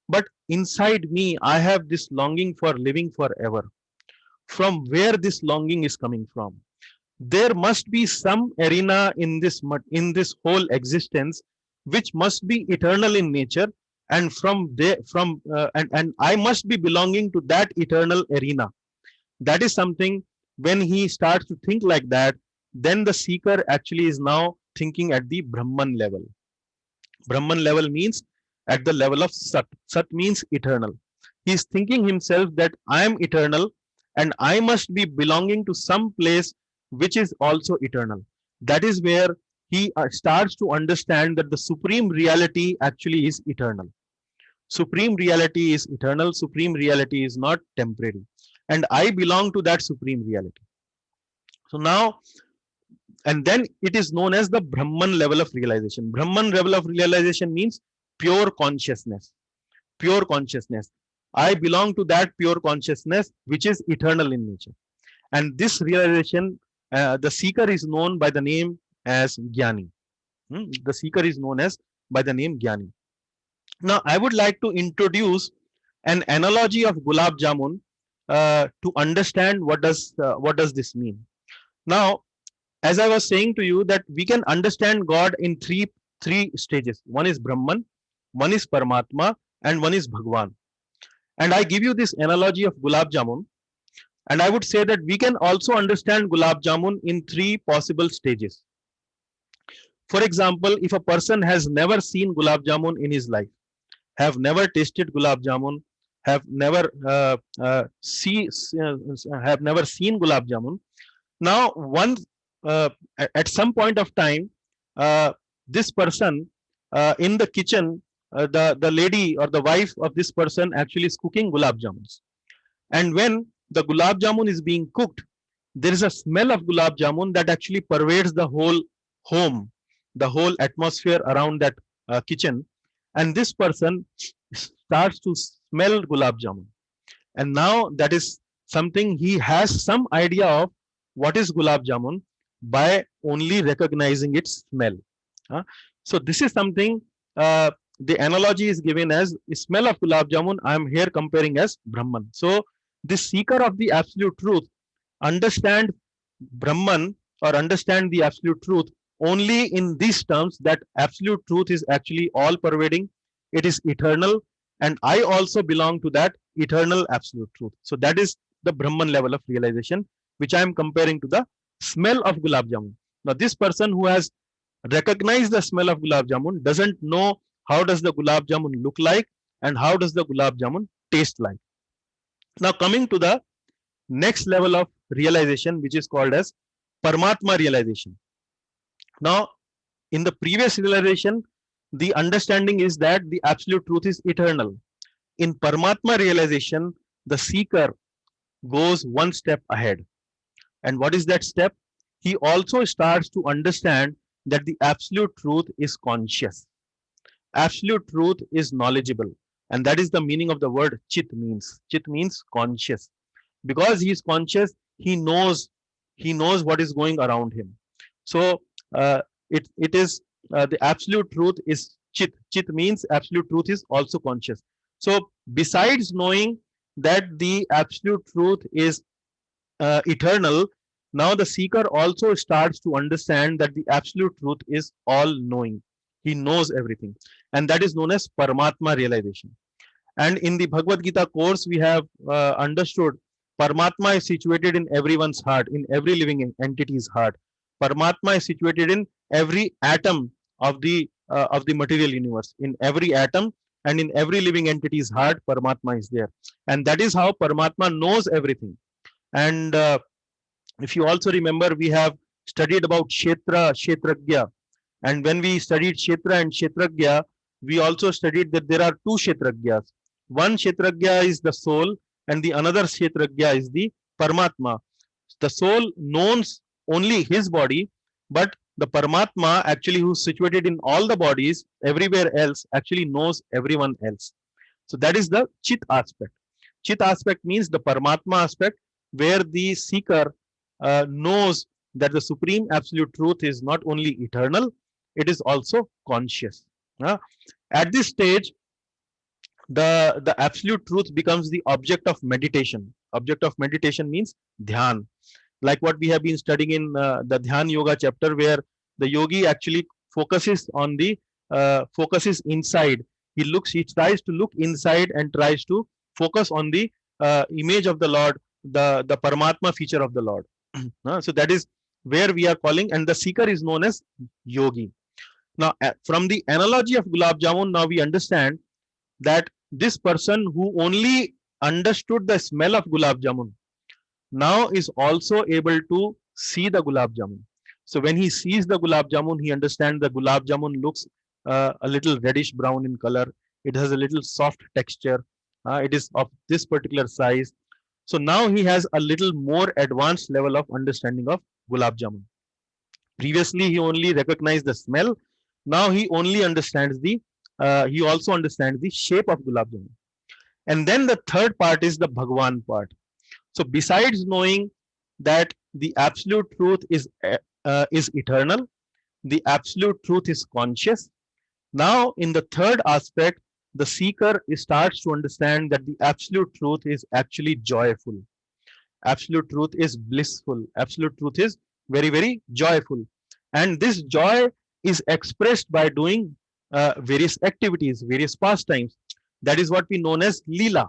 but inside me I have this longing for living forever. From where this longing is coming from? There must be some arena in this whole existence which must be eternal in nature, and and I must be belonging to that eternal arena. That is something, when he starts to think like that, then the seeker actually is now thinking at the Brahman level. Brahman level means at the level of Sat. Sat means eternal. He is thinking himself that I am eternal and I must be belonging to some place which is also eternal. That is where he starts to understand that the supreme reality actually is eternal. Supreme reality is eternal. Supreme reality is not temporary. And I belong to that supreme reality. So now, and then it is known as the Brahman level of realization. Brahman level of realization means pure consciousness. Pure consciousness. I belong to that pure consciousness which is eternal in nature. And this realization, the seeker is known by the name as Jnani. The seeker is known as by the name Jnani. Now, I would like to introduce an analogy of gulab jamun to understand what does this mean. Now, as I was saying to you, that we can understand God in three stages. One is Brahman, one is Paramatma, and one is Bhagwan. And I give you this analogy of gulab jamun, and I would say that we can also understand gulab jamun in three possible stages. For example, if a person has never seen gulab jamun in his life, have never tasted gulab jamun, have never have never seen gulab jamun. Now, at some point of time, this person in the kitchen, the lady or the wife of this person actually is cooking gulab jamuns. And when the gulab jamun is being cooked, there is a smell of gulab jamun that actually pervades the whole home, the whole atmosphere around that kitchen. And this person starts to smell gulab jamun. And now that is something, he has some idea of what is gulab jamun by only recognizing its smell. So this is something, the analogy is given as smell of gulab jamun. I am here comparing as Brahman. So the seeker of the absolute truth understand Brahman or understand the absolute truth only in these terms, that absolute truth is actually all pervading, it is eternal, and I also belong to that eternal absolute truth. So that is the Brahman level of realization, which I am comparing to the smell of gulab jamun. Now, this person who has recognized the smell of gulab jamun doesn't know how does the gulab jamun look like and how does the gulab jamun taste like. Now, coming to the next level of realization, which is called as Paramatma realization. Now, in the previous realization, the understanding is that the absolute truth is eternal. In Paramatma realization, the seeker goes one step ahead. And what is that step? He also starts to understand that the absolute truth is conscious. Absolute truth is knowledgeable. And that is the meaning of the word chit means. Chit means conscious. Because he is conscious, he knows what is going around him. So it is the absolute truth is chit. Chit means absolute truth is also conscious. So besides knowing that the absolute truth is eternal, now the seeker also starts to understand that the absolute truth is all knowing. He knows everything, and that is known as Paramatma realization. And in the Bhagavad Gita course, we have understood Paramatma is situated in everyone's heart, in every living entity's heart. Paramatma is situated in every atom of the material universe. In every atom and in every living entity's heart, Paramatma is there. And that is how Paramatma knows everything. And if you also remember, we have studied about Kshetra, Kshetragya. And when we studied Kshetra and Kshetragya, we also studied that there are two Kshetragyas. One Kshetragya is the soul, and the another Kshetragya is the Paramatma. The soul knows only his body, but the Paramatma, actually, who's situated in all the bodies everywhere else, actually knows everyone else. So that is the Chit aspect. Chit aspect means the Paramatma aspect, where the seeker knows that the supreme absolute truth is not only eternal, it is also conscious. At this stage, the absolute truth becomes the object of meditation. Object of meditation means dhyan, like what we have been studying in the Dhyan Yoga chapter, where the yogi actually focuses on the focuses inside. He tries to look inside and tries to focus on the image of the Lord, the Paramatma feature of the Lord. So that is where we are calling, and the seeker is known as yogi. Now, from the analogy of gulab jamun, now we understand that this person who only understood the smell of gulab jamun now is also able to see the gulab jamun. So when he sees the gulab jamun, he understands the gulab jamun looks a little reddish brown in color. It has a little soft texture. It is of this particular size. So now he has a little more advanced level of understanding of gulab jamun. Previously, he only recognized the smell. Now he only understands he also understands the shape of gulab jamun. And then the third part is the Bhagwan part. So besides knowing that the absolute truth is eternal, the absolute truth is conscious. Now, in the third aspect, the seeker starts to understand that the absolute truth is actually joyful. Absolute truth is blissful. Absolute truth is very, very joyful. And this joy is expressed by doing various activities, various pastimes. That is what we known as Leela.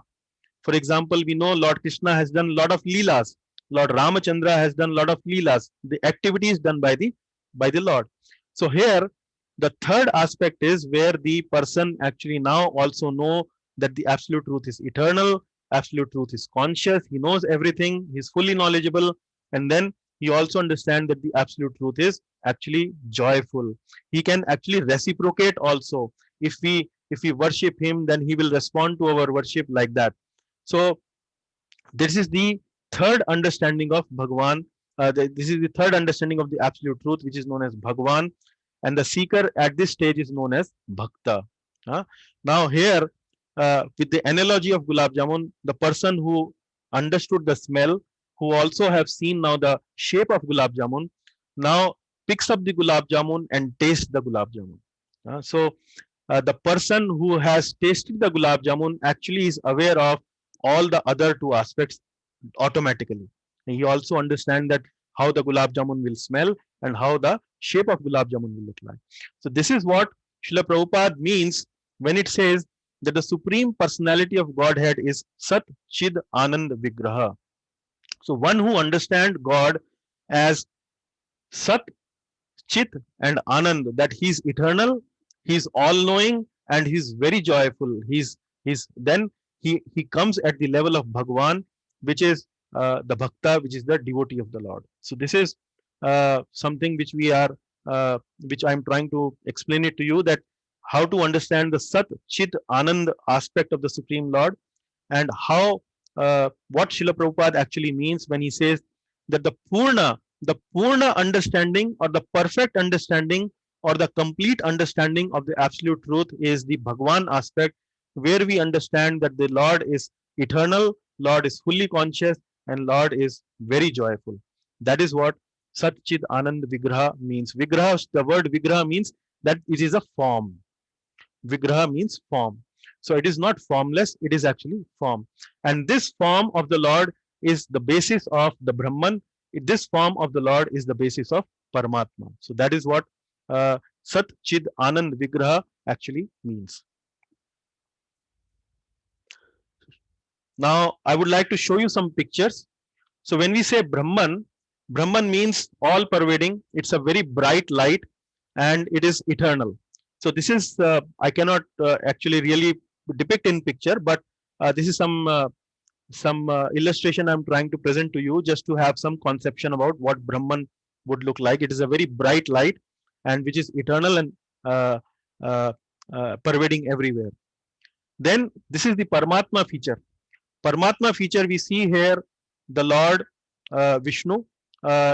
For example, we know Lord Krishna has done a lot of Leelas. Lord Ramachandra has done a lot of Leelas. The activities done by the Lord. So here, the third aspect is where the person actually now also know that the absolute truth is eternal, absolute truth is conscious, he knows everything, he's fully knowledgeable, and then he also understands that the absolute truth is actually joyful. He can actually reciprocate also. If we worship him, then he will respond to our worship like that. So this is the third understanding of Bhagwan. This is the third understanding of the absolute truth, which is known as Bhagwan, and the seeker at this stage is known as Bhakta. Now here, with the analogy of Gulab Jamun, the person who understood the smell, who also have seen now the shape of Gulab Jamun, now picks up the Gulab Jamun and tastes the Gulab Jamun. The person who has tasted the Gulab Jamun actually is aware of all the other two aspects automatically. He also understands that how the Gulab Jamun will smell and how the shape of Gulab Jamun will look like. So this is what Srila Prabhupada means when it says that the Supreme Personality of Godhead is Sat Chid Anand Vigraha. So one who understands God as Sat, Chit and Anand, that he's eternal, he's all-knowing, and he's very joyful. Then he comes at the level of Bhagwan, which is the Bhakta, which is the devotee of the Lord. So this is something which which I'm trying to explain it to you, that how to understand the Sat, Chit, Anand aspect of the Supreme Lord, and how what Srila Prabhupada actually means when he says that the Purna understanding, or the perfect understanding, or the complete understanding of the absolute truth is the Bhagwan aspect, where we understand that the Lord is eternal, Lord is fully conscious, and Lord is very joyful. That is what Sat Chid Anand Vigraha means. Vigraha, the word Vigraha means that it is a form. Vigraha means form. So it is not formless, it is actually form. And this form of the Lord is the basis of the Brahman. This form of the Lord is the basis of Paramatma. So that is what Sat Chid Anand Vigraha actually means. Now I would like to show you some pictures. So when we say Brahman, Brahman means all pervading. It's a very bright light and it is eternal. So this is, I cannot actually really depict in picture, but this is some illustration I'm trying to present to you, just to have some conception about what Brahman would look like. It is a very bright light and which is eternal and pervading everywhere. Then this is the Paramatma feature. Paramatma feature, we see here the Lord Vishnu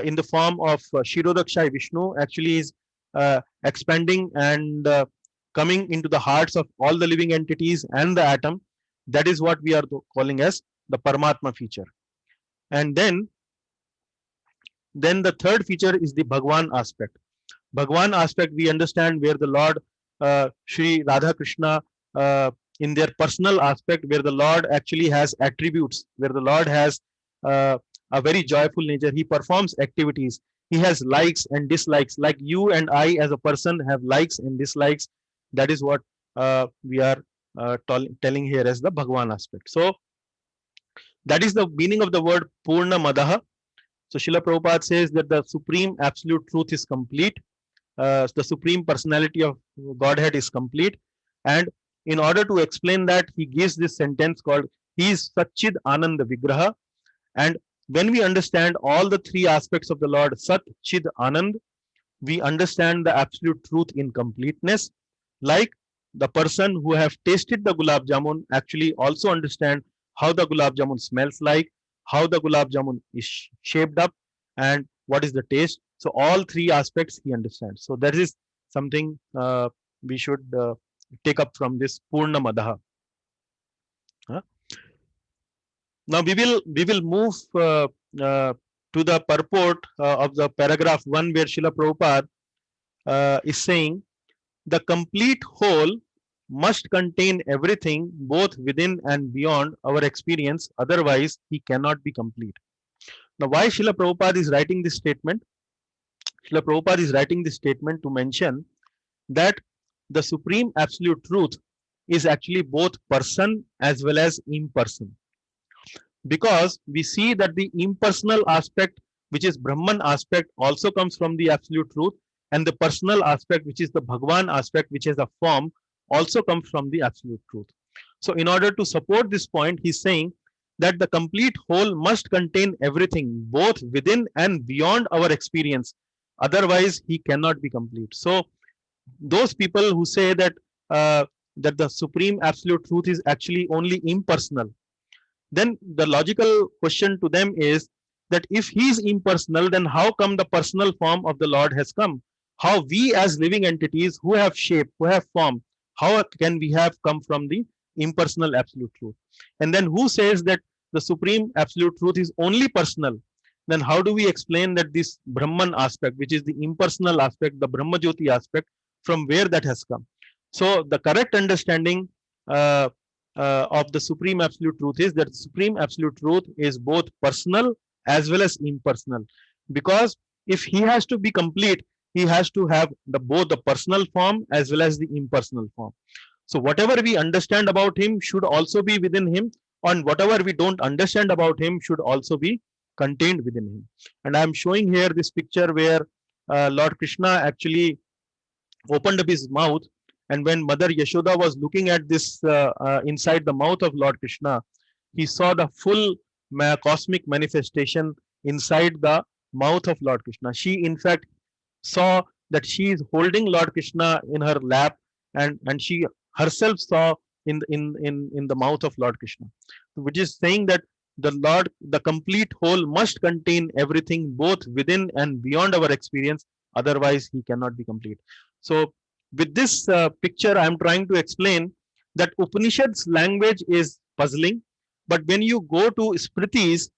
in the form of Shirodakshay Vishnu actually is expanding and coming into the hearts of all the living entities and the atom. That is what we are calling as the Paramatma feature. And then the third feature is the Bhagwan aspect. Bhagwan aspect, we understand where the Lord Shri Radha Krishna in their personal aspect, where the Lord actually has attributes, where the Lord has a very joyful nature. He performs activities. He has likes and dislikes, like you and I as a person have likes and dislikes. That is what we are telling here as the Bhagwan aspect. So that is the meaning of the word Purna Madaha. So Srila Prabhupada says that the supreme absolute truth is complete. The supreme personality of Godhead is complete. And in order to explain that, he gives this sentence called, he is Satchid Ananda Vigraha. And when we understand all the three aspects of the Lord, Sat, Chid, Anand, we understand the absolute truth in completeness. Like the person who have tasted the Gulab Jamun actually also understand how the Gulab Jamun smells like, how the Gulab Jamun is shaped up, and what is the taste. So all three aspects he understands. So that is something we should take up from this Purna Madaha. Now we will move to the purport of the paragraph 1, where Srila Prabhupada is saying the complete whole must contain everything both within and beyond our experience, otherwise he cannot be complete. Now, why Srila Prabhupada is writing this statement? Srila Prabhupada is writing this statement to mention that the supreme absolute truth is actually both person as well as imperson, because we see that the impersonal aspect, which is Brahman aspect, also comes from the absolute truth, and the personal aspect, which is the Bhagwan aspect, which is a form, also comes from the absolute truth. So in order to support this point, he's saying that the complete whole must contain everything both within and beyond our experience, otherwise he cannot be complete. So those people who say that that the supreme absolute truth is actually only impersonal, then the logical question to them is that if he is impersonal, then how come the personal form of the Lord has come? How we as living entities who have shape, who have form, how can we have come from the impersonal absolute truth? And then who says that the supreme absolute truth is only personal? Then how do we explain that this Brahman aspect, which is the impersonal aspect, the Brahma Jyoti aspect, from where that has come? So the correct understanding of the supreme absolute truth is that supreme absolute truth is both personal as well as impersonal, because if he has to be complete, he has to have both the personal form as well as the impersonal form. So whatever we understand about him should also be within him, and whatever we don't understand about him should also be contained within him. And I am showing here this picture where Lord Krishna actually opened up his mouth, and when Mother Yashoda was looking at this inside the mouth of Lord Krishna, he saw the full cosmic manifestation inside the mouth of Lord Krishna. She in fact saw that she is holding Lord Krishna in her lap, and she herself saw in the mouth of Lord Krishna, which is saying that the complete whole must contain everything both within and beyond our experience, otherwise he cannot be complete. So with this picture, I am trying to explain that Upanishad's language is puzzling, but when you go to Smritis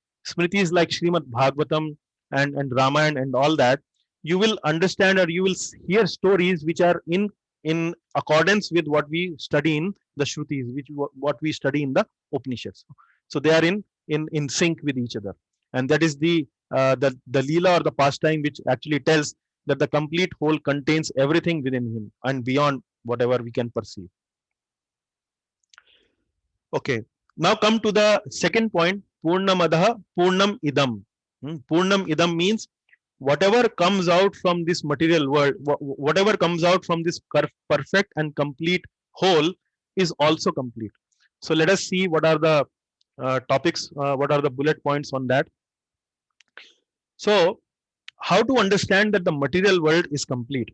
like Srimad Bhagavatam and Ramayana and all that, you will understand, or you will hear stories which are in accordance with what we study in the Shrutis, which what we study in the Upanishads. So they are in sync with each other, and that is the Leela or the pastime which actually tells that the complete whole contains everything within him and beyond whatever we can perceive. Okay, now come to the second point, Purnamadaha Purnam Idam. Purnam Idam means whatever comes out from this material world, whatever comes out from this perfect and complete whole is also complete. So let us see what are the topics, what are the bullet points on that. So how to understand that the material world is complete?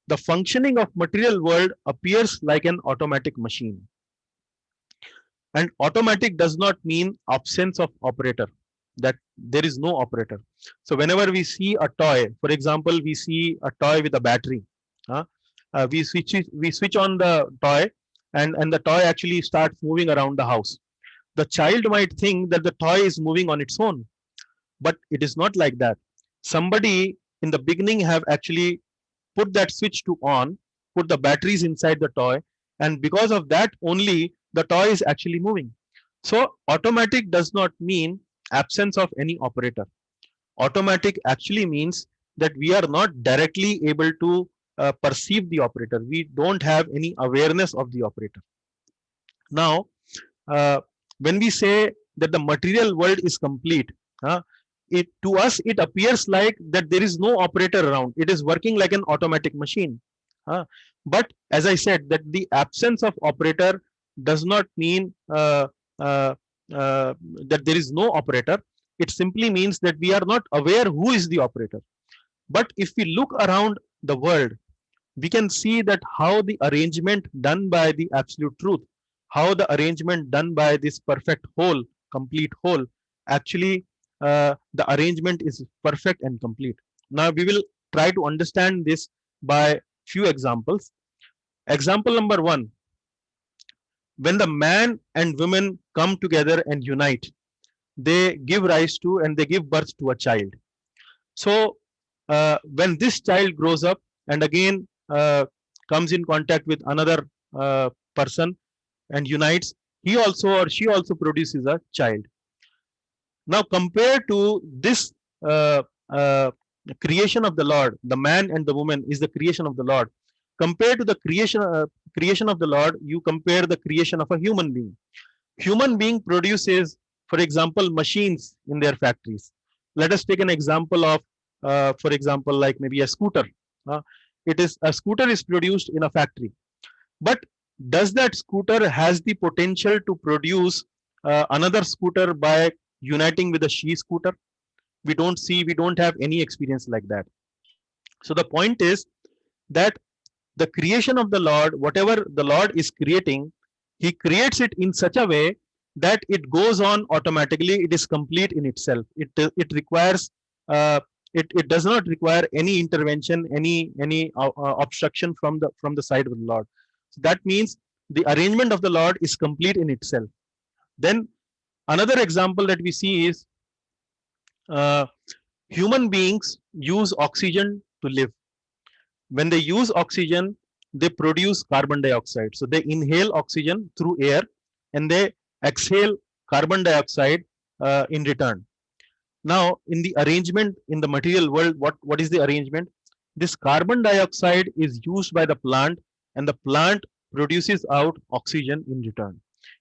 The functioning of material world appears like an automatic machine. And automatic does not mean absence of operator, that there is no operator. So whenever we see a toy, for example, we see a toy with a battery, we switch on the toy, and the toy actually starts moving around the house. The child might think that the toy is moving on its own, but it is not like that. Somebody in the beginning have actually put that switch to on, put the batteries inside the toy, and because of that only the toy is actually moving. So automatic does not mean absence of any operator. Automatic actually means that we are not directly able to perceive the operator. We don't have any awareness of the operator. Now, when we say that the material world is complete, to us it appears like that there is no operator around. It is working like an automatic machine. But as I said, that the absence of operator does not mean that there is no operator. It simply means that we are not aware who is the operator. But if we look around the world, we can see that how the arrangement done by the absolute truth, how the arrangement done by this perfect whole, complete whole, actually the arrangement is perfect and complete. Now we will try to understand this by few examples. Example number 1, when the man and woman come together and unite, they give rise to and they give birth to a child. So when this child grows up and again comes in contact with another person and unites, he also or she also produces a child. Now, compared to this uh, uh, creation of the Lord, the man and the woman is the creation of the Lord. Compared to the creation of the Lord, you compare the creation of a human being. Human being produces, for example, machines in their factories. Let us take an example of, for example, like maybe a scooter. A scooter is produced in a factory, but does that scooter has the potential to produce another scooter by uniting with a she scooter? We don't have any experience like that. So the point is that the creation of the Lord, whatever the Lord is creating, he creates it in such a way that it goes on automatically. It is complete in itself. It requires uh, it does not require any intervention, any obstruction from the side of the Lord. So that means the arrangement of the Lord is complete in itself. Then another example that we see is uh, human beings use oxygen to live. When they use oxygen, they produce carbon dioxide. So they inhale oxygen through air and they exhale carbon dioxide in return. Now, in the arrangement in the material world, what is the arrangement? This carbon dioxide is used by the plant and the plant produces out oxygen in return,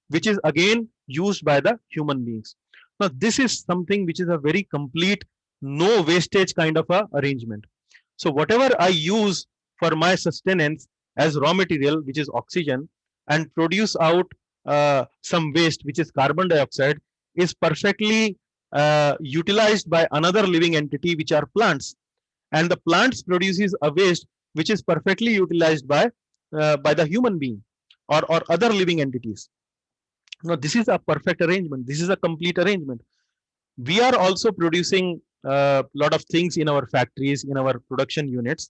which is again used by the human beings. Now, this is something which is a very complete, no wastage kind of a arrangement. So whatever I use for my sustenance as raw material, which is oxygen, and produce out some waste, which is carbon dioxide, is perfectly utilized by another living entity, which are plants. And the plants produces a waste which is perfectly utilized by the human being or other living entities. Now, this is a perfect arrangement. This is a complete arrangement. We are also producing a lot of things in our factories, in our production units,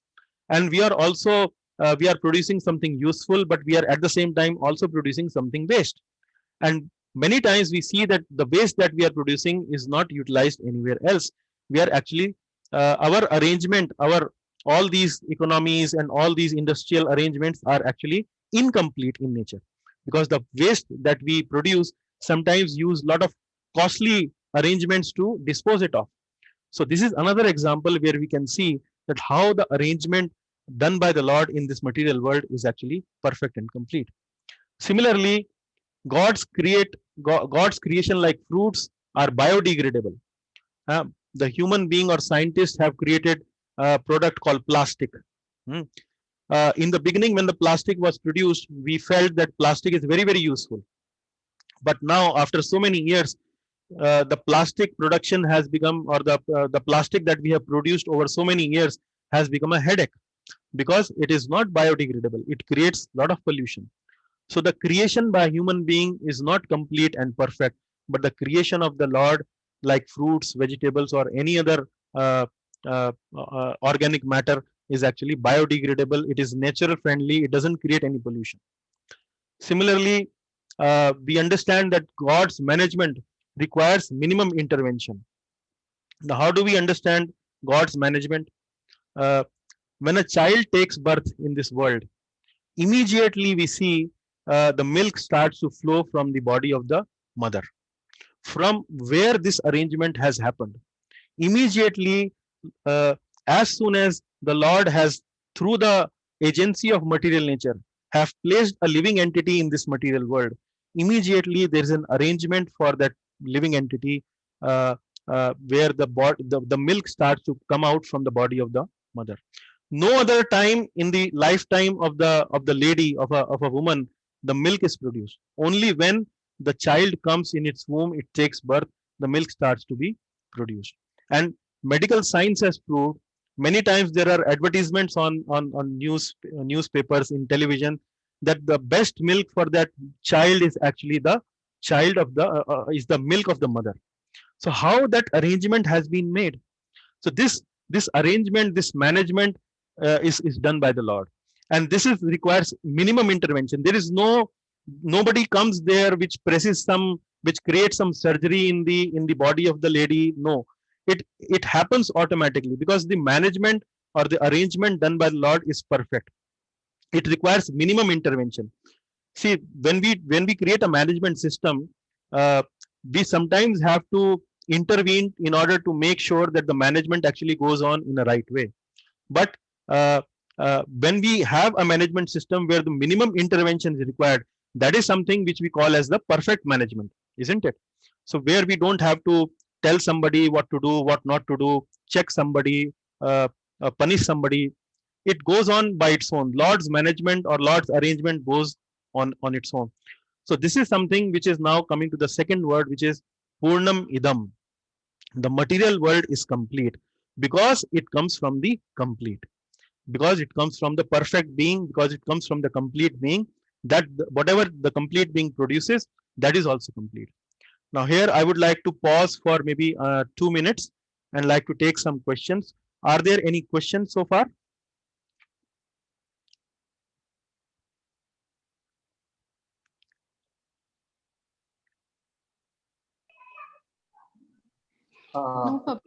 and we are also we are producing something useful, but we are at the same time also producing something waste. And many times we see that the waste that we are producing is not utilized anywhere else. We are actually our arrangement, our all these economies and all these industrial arrangements are actually incomplete in nature, because the waste that we produce sometimes use a lot of costly arrangements to dispose it of. So this is another example where we can see that how the arrangement done by the Lord in this material world is actually perfect and complete. Similarly, God's creation like fruits are biodegradable. The human being or scientists have created a product called plastic. Hmm. In the beginning, when the plastic was produced, we felt that plastic is very, very useful. But now, after so many years, the plastic production has become, or the plastic that we have produced over so many years has become a headache, because it is not biodegradable. It creates a lot of pollution. So the creation by a human being is not complete and perfect, but the creation of the Lord, like fruits, vegetables, or any other organic matter, is actually biodegradable. It is natural friendly. It doesn't create any pollution. Similarly, we understand that God's management requires minimum intervention. Now, how do we understand God's management? When a child takes birth in this world, immediately we see the milk starts to flow from the body of the mother. From where this arrangement has happened, immediately, as soon as the Lord has, through the agency of material nature, have placed a living entity in this material world, immediately there is an arrangement for that living entity where the milk starts to come out from the body of the mother. No other time in the lifetime of the lady, of a woman, the milk is produced. Only when the child comes in its womb, it takes birth, the milk starts to be produced. And medical science has proved, many times there are advertisements on newspapers, in television, that the best milk for that child is actually the child of the is the milk of the mother. So how that arrangement has been made? So this arrangement, this management is done by the Lord, and this requires minimum intervention. There is nobody comes there which presses some which creates some surgery in the body of the lady. No, it happens automatically because the management or the arrangement done by the Lord is perfect. It requires minimum intervention. See, when we create a management system, we sometimes have to intervene in order to make sure that the management actually goes on in the right way. But uh, when we have a management system where the minimum intervention is required, that is something which we call as the perfect management, isn't it? So where we don't have to tell somebody what to do, what not to do, check somebody, punish somebody. It goes on by its own. Lord's management or Lord's arrangement goes on its own. So this is something which is now coming to the second word, which is Purnam Idam. The material world is complete because it comes from the complete, because it comes from the perfect being, because it comes from the complete being, that whatever the complete being produces, that is also complete. Now here I would like to pause for maybe 2 minutes and like to take some questions. Are there any questions so far?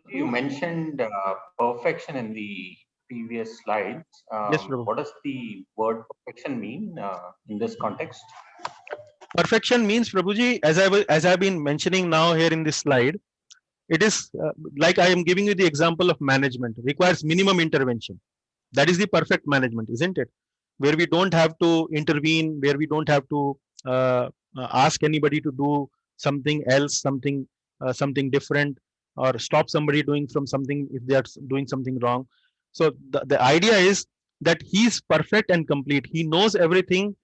You mentioned perfection in the previous slides.
Yes, Prabhu.
What does the word perfection mean in this context?
Perfection means, Prabhuji, as I've been mentioning now here in this slide, it is like I am giving you the example of management, requires minimum intervention. That is the perfect management, isn't it? Where we don't have to intervene, where we don't have to ask anybody to do something else, something different, or stop somebody doing from something if they are doing something wrong. So the idea is that he's perfect and complete. He knows everything.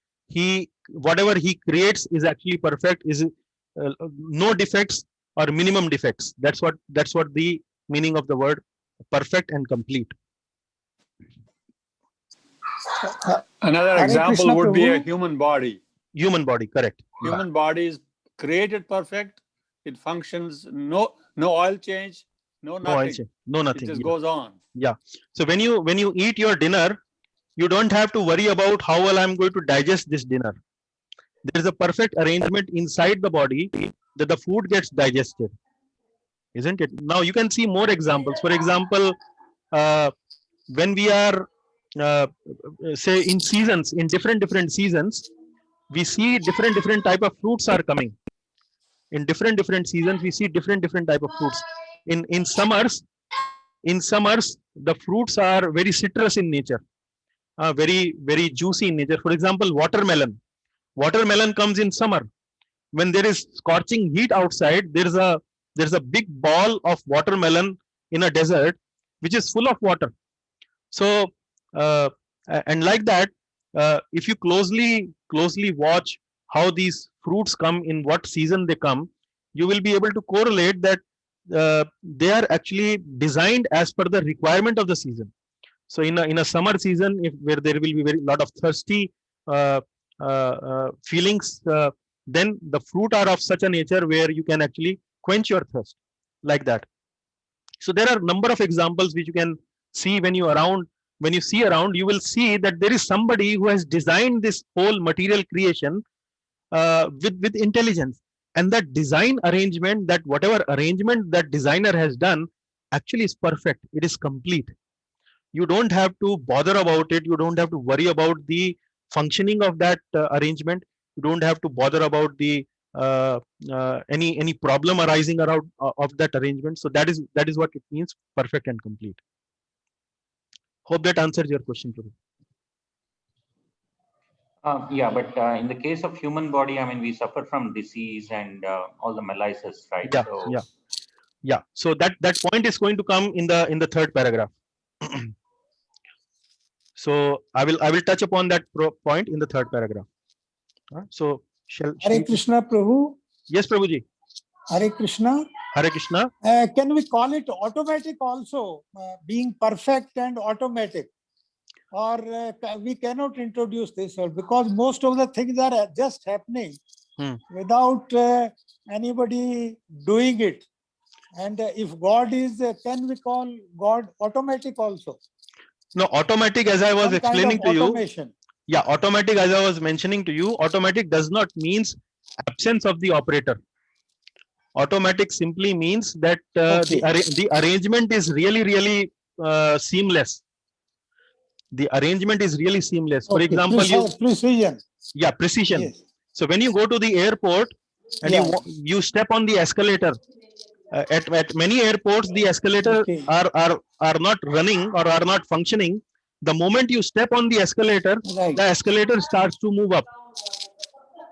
Whatever he creates is actually perfect. Is no defects or minimum defects. That's what the meaning of the word perfect and complete.
Another
Hare
example
Krishna,
would be a
Prabhu.
human body.
Human body, correct.
Human body is created perfect. It functions, no oil change, no
No oil
nothing.
change, no
It
nothing.
just
Yeah.
goes on.
Yeah. So when you eat your dinner, you don't have to worry about how well I'm going to digest this dinner. There is a perfect arrangement inside the body that the food gets digested, isn't it? Now you can see more examples. For example, when we are say in seasons, in different seasons, we see different type of fruits are coming. In different seasons, we see different type of fruits. In summers, the fruits are very citrus in nature, very juicy in nature. For example, watermelon. Watermelon comes in summer when there is scorching heat outside. There's a big ball of watermelon in a desert which is full of water. So and like that, if you closely watch how these fruits come, in what season they come, you will be able to correlate that they are actually designed as per the requirement of the season. So in a summer season, where there will be very lot of thirsty feelings, then the fruit are of such a nature where you can actually quench your thirst, like that. So there are a number of examples which you can see when you see around. You will see that there is somebody who has designed this whole material creation with intelligence, and that design arrangement, that whatever arrangement that designer has done, actually is perfect. It is complete. You don't have to bother about it. You don't have to worry about the functioning of that arrangement. You don't have to bother about the any problem arising around of that arrangement. So that is what it means, perfect and complete. Hope that answers your question, Prabhu.
Yeah, but in the case of human body, I mean, we suffer from disease and all the malaise, right?
Yeah,
So,
yeah. So that point is going to come in the third paragraph. So I will touch upon that point in the third paragraph. So shall
Hare Krishna, Prabhu.
Yes, Prabhuji.
Hare Krishna.
Hare Krishna.
Can we call it automatic also, being perfect and automatic? Or we cannot introduce this word because most of the things are just happening without anybody doing it. And if God is, can we call God automatic also?
No, automatic, as I was
Some
explaining
kind of
to
automation.
you. Yeah, automatic, as I was mentioning to you, automatic does not means absence of the operator. Automatic simply means that
Okay.
the arrangement is really seamless. The arrangement is really seamless. For
Okay.
example,
Precision.
yeah, precision.
Yes.
So when you go to the airport and
Yeah.
you step on the escalator, at many airports the escalator
Okay.
are not running or are not functioning. The moment you step on the escalator,
Right.
the escalator starts to move up,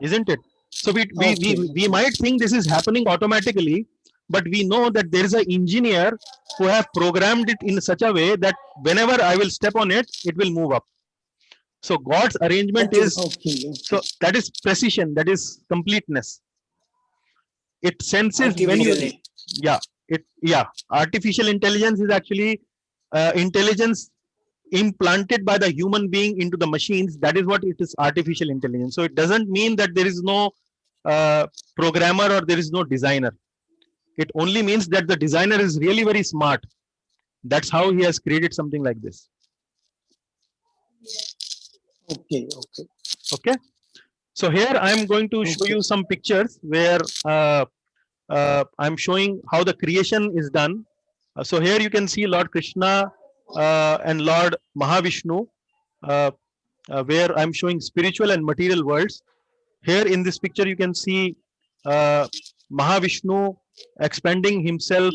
isn't it? So we might think this is happening automatically, but we know that there is an engineer who have programmed it in such a way that whenever I will step on it, it will move up. So God's arrangement
Okay.
is,
Okay.
so that is precision, that is completeness. It senses when you,
Artificially.
artificial intelligence is actually intelligence implanted by the human being into the machines. That is what it is, artificial intelligence. So it doesn't mean that there is no programmer or there is no designer. It only means that the designer is really very smart. That's how he has created something like this.
Okay. Okay.
Okay. So here I am going to show you some pictures where I'm showing how the creation is done. So here you can see Lord Krishna and Lord Mahavishnu, where I'm showing spiritual and material worlds. Here in this picture you can see Mahavishnu expanding himself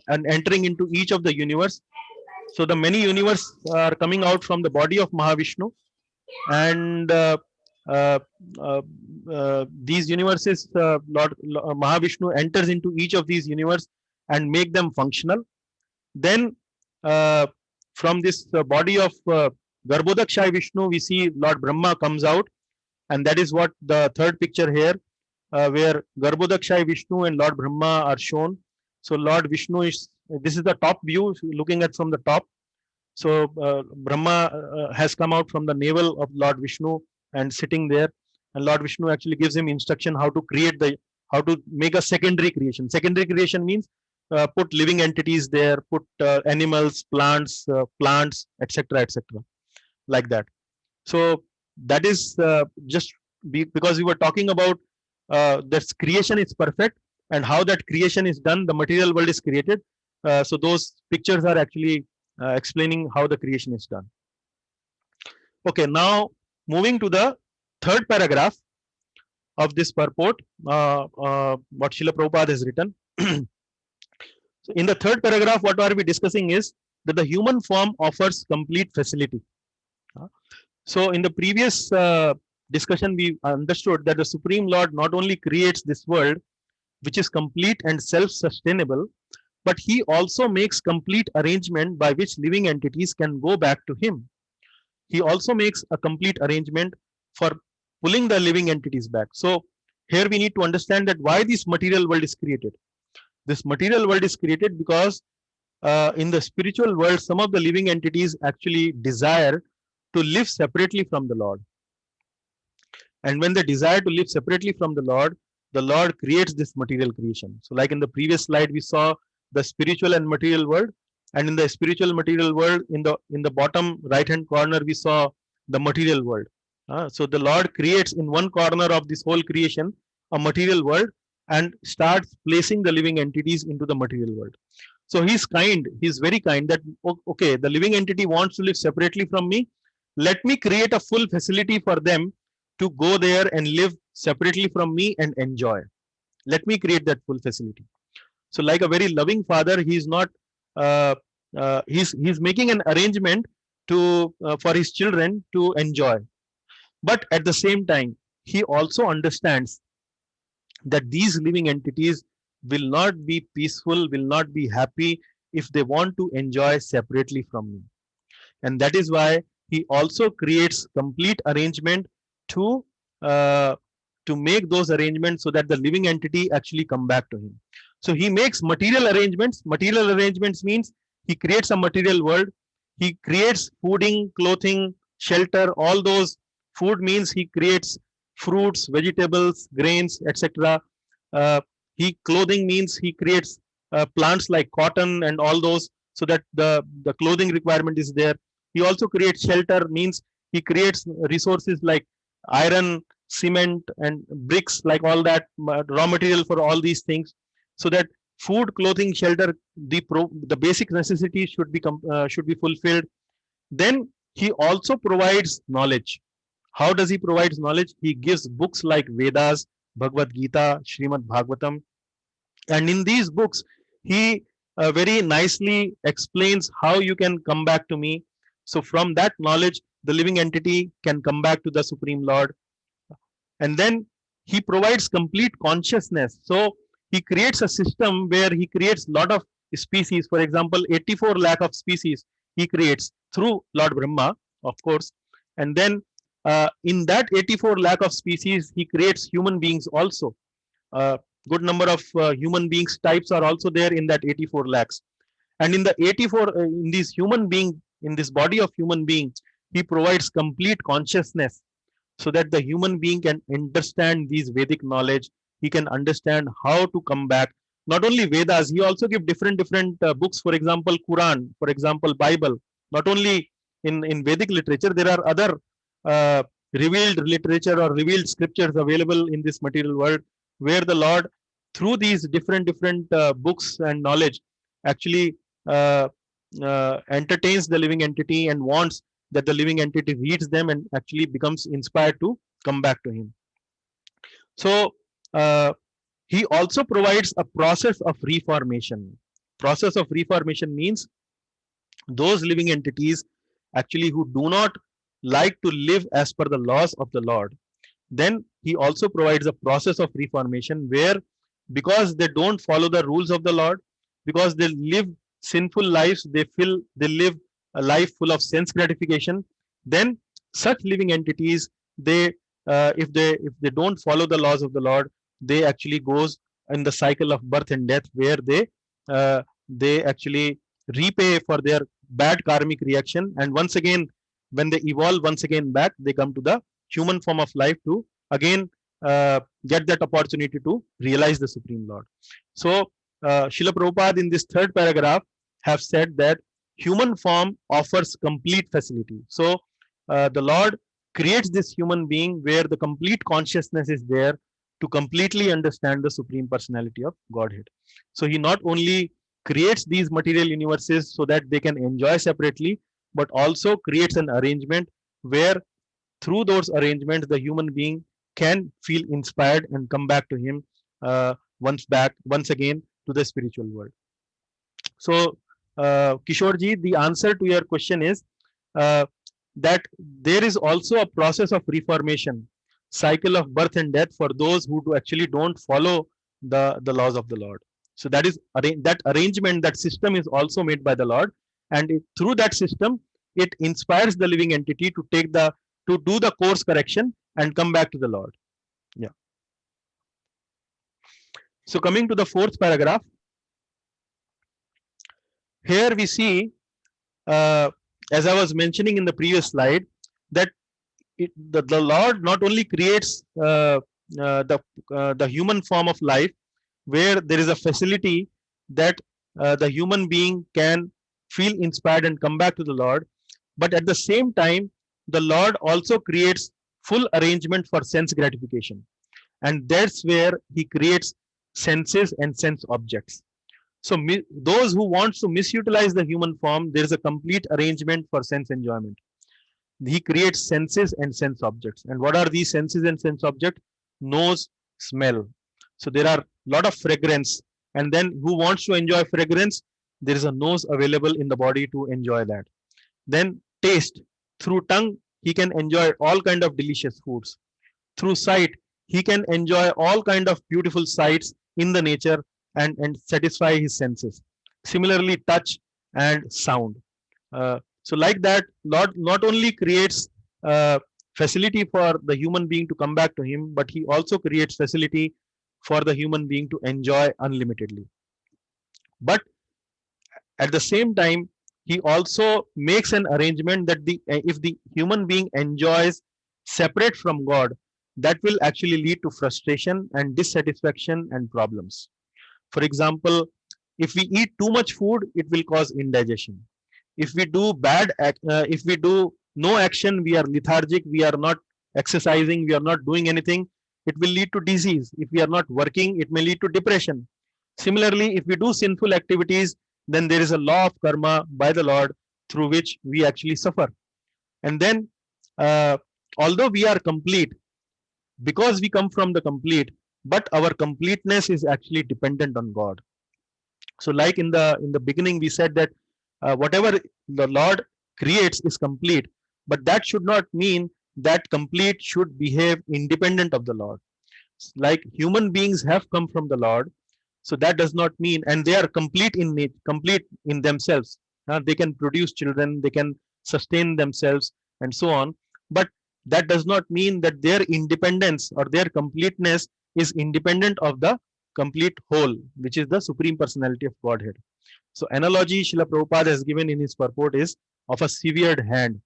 and entering into each of the universe. So the many universes are coming out from the body of Mahavishnu, and these universes, Lord Mahavishnu enters into each of these universes and make them functional. Then from this body of Garbhodakshay Vishnu, we see Lord Brahma comes out, and that is what the third picture here, where Garbhodakshay Vishnu and Lord Brahma are shown. So Lord Vishnu is, this is the top view looking at from the top. So Brahma has come out from the navel of Lord Vishnu and sitting there, and Lord Vishnu actually gives him instruction how to create how to make a secondary creation. Secondary creation means put living entities there, put animals, plants, etc., like that. So that is just because we were talking about that creation is perfect and how that creation is done, the material world is created. So those pictures are actually explaining how the creation is done. Okay, now moving to the third paragraph of this purport, what Srila Prabhupada has written. So in the third paragraph, what are we discussing is that the human form offers complete facility. So in the previous discussion, we understood that the Supreme Lord not only creates this world, which is complete and self-sustainable, but he also makes complete arrangement by which living entities can go back to him. He also makes a complete arrangement for pulling the living entities back. So here we need to understand that why this material world is created. This material world is created because in the spiritual world, some of the living entities actually desire to live separately from the Lord. And when they desire to live separately from the Lord creates this material creation. So like in the previous slide, we saw the spiritual and material world, and in the spiritual material world, in the bottom right hand corner, we saw the material world. So the Lord creates in one corner of this whole creation a material world and starts placing the living entities into the material world. So he's kind, he's very kind that, okay, the living entity wants to live separately from me. Let me create a full facility for them to go there and live separately from me and enjoy. Let me create that full facility. So like a very loving father, he's not, he's making an arrangement to for his children to enjoy. But at the same time, he also understands that these living entities will not be peaceful, will not be happy if they want to enjoy separately from me. And that is why he also creates complete arrangement to make those arrangements so that the living entity actually come back to him. So he makes material arrangements. Material arrangements means he creates a material world. He creates fooding, clothing, shelter, all those. Food means he creates fruits, vegetables, grains, etc. Clothing means he creates plants like cotton and all those, so that the clothing requirement is there. He also creates shelter, means he creates resources like iron, cement, and bricks, like all that raw material for all these things. so that food, clothing, shelter, the basic necessities should be fulfilled. Then he also provides knowledge. How does he provide knowledge? He gives books like Vedas, Bhagavad Gita, Srimad Bhagavatam, and in these books he very nicely explains how you can come back to me. So from that knowledge, the living entity can come back to the Supreme Lord. And then he provides complete consciousness. So he creates a system where he creates a lot of species. For example, 84 lakh of species he creates through Lord Brahma, of course. And then in that 84 lakh of species, he creates human beings also. Good number of human beings types are also there in that 84 lakhs. And in the 84, in this human being, in this body of human being, he provides complete consciousness, so that the human being can understand these Vedic knowledge. He can understand how to come back. Not only Vedas, he also give different books. For example, Quran, for example, Bible. Not only in Vedic literature, there are other revealed literature or revealed scriptures available in this material world, where the Lord, through these different books and knowledge, actually entertains the living entity and wants that the living entity reads them and actually becomes inspired to come back to him. So he also provides a process of reformation. Process of reformation means those living entities actually who do not like to live as per the laws of the Lord, then he also provides a process of reformation where, because they don't follow the rules of the Lord, because they live sinful lives, they live a life full of sense gratification, then such living entities, they if they don't follow the laws of the Lord, they actually goes in the cycle of birth and death, where they actually repay for their bad karmic reaction, and once again, when they evolve once again back, they come to the human form of life to again get that opportunity to realize the Supreme Lord. So Srila Prabhupada in this third paragraph have said that human form offers complete facility. So the Lord creates this human being where the complete consciousness is there to completely understand the Supreme Personality of Godhead. So he not only creates these material universes so that they can enjoy separately, but also creates an arrangement where through those arrangements the human being can feel inspired and come back to him once again to the spiritual world. So Kishorji, the answer to your question is that there is also a process of reformation, cycle of birth and death for those who actually don't follow the laws of the Lord. So that is that arrangement, that system is also made by the Lord, and through that system it inspires the living entity to do the course correction and come back to the Lord. Yeah. So coming to the fourth paragraph, here we see, as I was mentioning in the previous slide, that the Lord not only creates the human form of life, where there is a facility that the human being can feel inspired and come back to the Lord, but at the same time, the Lord also creates full arrangement for sense gratification. And that's where he creates senses and sense objects. So those who want to misutilize the human form, there is a complete arrangement for sense enjoyment. He creates senses and sense objects. And what are these senses and sense objects? Nose, smell. So there are a lot of fragrance. And then who wants to enjoy fragrance? There is a nose available in the body to enjoy that. Then taste. Through tongue, he can enjoy all kind of delicious foods. Through sight, he can enjoy all kind of beautiful sights in the nature and satisfy his senses. Similarly, touch and sound. So like that, Lord not only creates facility for the human being to come back to him, but he also creates facility for the human being to enjoy unlimitedly. But at the same time, he also makes an arrangement that if the human being enjoys separate from God, that will actually lead to frustration and dissatisfaction and problems. For example, if we eat too much food, it will cause indigestion. If we do if we do no action, we are lethargic, we are not exercising, we are not doing anything, it will lead to disease. If we are not working, it may lead to depression. Similarly, if we do sinful activities, then there is a law of karma by the Lord through which we actually suffer. And then, although we are complete, because we come from the complete, but our completeness is actually dependent on God. So, like in the beginning, we said that whatever the Lord creates is complete, but that should not mean that complete should behave independent of the Lord. Like human beings have come from the Lord, so that does not mean, and they are complete in themselves. They can produce children, they can sustain themselves, and so on. But that does not mean that their independence or their completeness is independent of the complete whole, which is the Supreme Personality of Godhead. So, analogy Srila Prabhupada has given in his purport is of a severed hand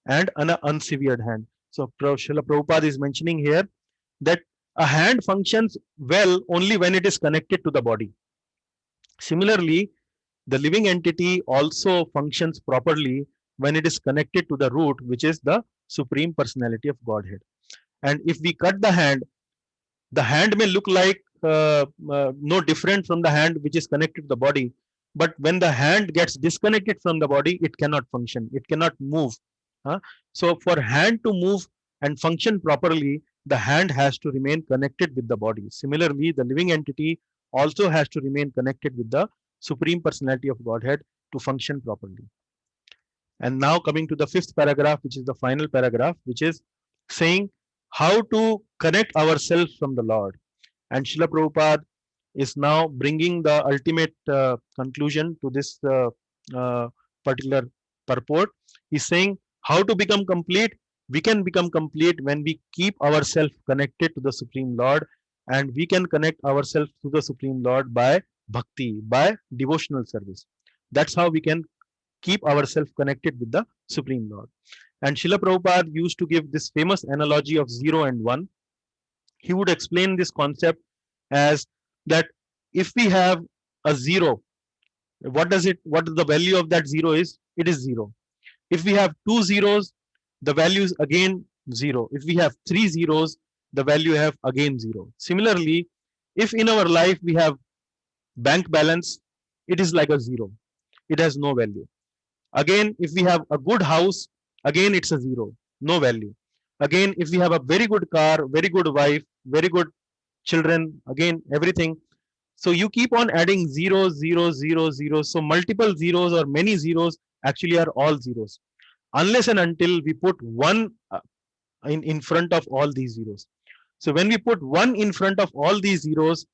and an unsevered hand. So, Srila Prabhupada is mentioning here that a hand functions well only when it is connected to the body. Similarly, the living entity also functions properly when it is connected to the root, which is the Supreme Personality of Godhead. And if we cut the hand may look like no different from the hand which is connected to the body. But when the hand gets disconnected from the body, it cannot function, it cannot move. So, for hand to move and function properly, the hand has to remain connected with the body. Similarly, the living entity also has to remain connected with the Supreme Personality of Godhead to function properly. And now coming to the fifth paragraph, which is the final paragraph, which is saying how to connect ourselves from the Lord. And Srila Prabhupada is now bringing the ultimate conclusion to this particular purport. He's saying how to become complete. We can become complete when we keep ourselves connected to the Supreme Lord, and we can connect ourselves to the Supreme Lord by bhakti, by devotional service. That's how we can keep ourselves connected with the Supreme Lord. And Srila Prabhupada used to give this famous analogy of 0 and 1. He would explain this concept as that if we have a 0, what the value of that 0 is? It is 0. If we have 2 zeros, the value is again 0. If we have 3 zeros, the value have again 0. Similarly, if in our life we have bank balance, it is like a 0. It has no value. Again, if we have a good house, again it's a 0, no value. Again, if we have a very good car, very good wife, very good children, again everything. So you keep on adding zeros, zeros, zeros, zeros. So multiple zeros or many zeros actually are all zeros, unless and until we put one in front of all these zeros. So when we put one in front of all these zeros,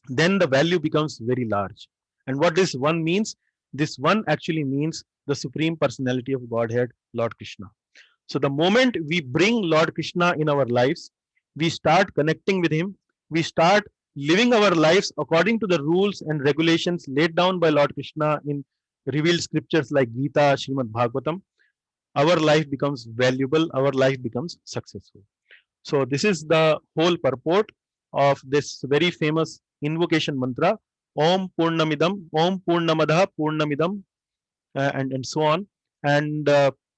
then the value becomes very large. And what this one means? This one actually means the Supreme Personality of Godhead, Lord Krishna. So the moment we bring Lord Krishna in our lives, we start connecting with him, we start living our lives according to the rules and regulations laid down by Lord Krishna in revealed scriptures like Gita, Srimad Bhagavatam. Our life becomes valuable, our life becomes successful. So this is the whole purport of this very famous invocation mantra, Om Purnamidam, Om Purnamadha Purnamidam, and so on. And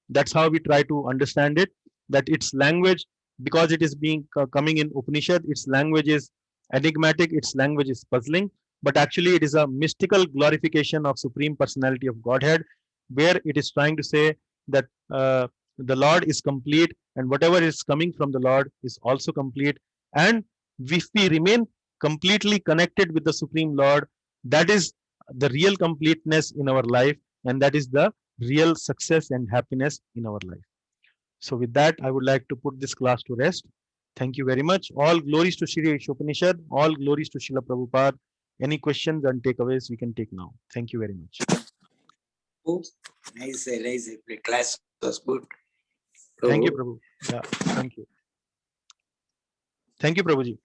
that's how we try to understand it, that its language, because it is being coming in Upanishad, its language is enigmatic, its language is puzzling, but actually it is a mystical glorification of Supreme Personality of Godhead, where it is trying to say that the Lord is complete, and whatever is coming from the Lord is also complete. And if we remain completely connected with the Supreme Lord, that is the real completeness in our life, and that is the real success and happiness in our life. So with that, I would like to put this class to rest. Thank you very much. All glories to Shri Ishopanishad. All glories to Srila Prabhupada. Any questions and takeaways we can take now. Thank you very much.
Nice. The class was good.
Thank you, Prabhu. Yeah, thank you. Thank you, Prabhuji.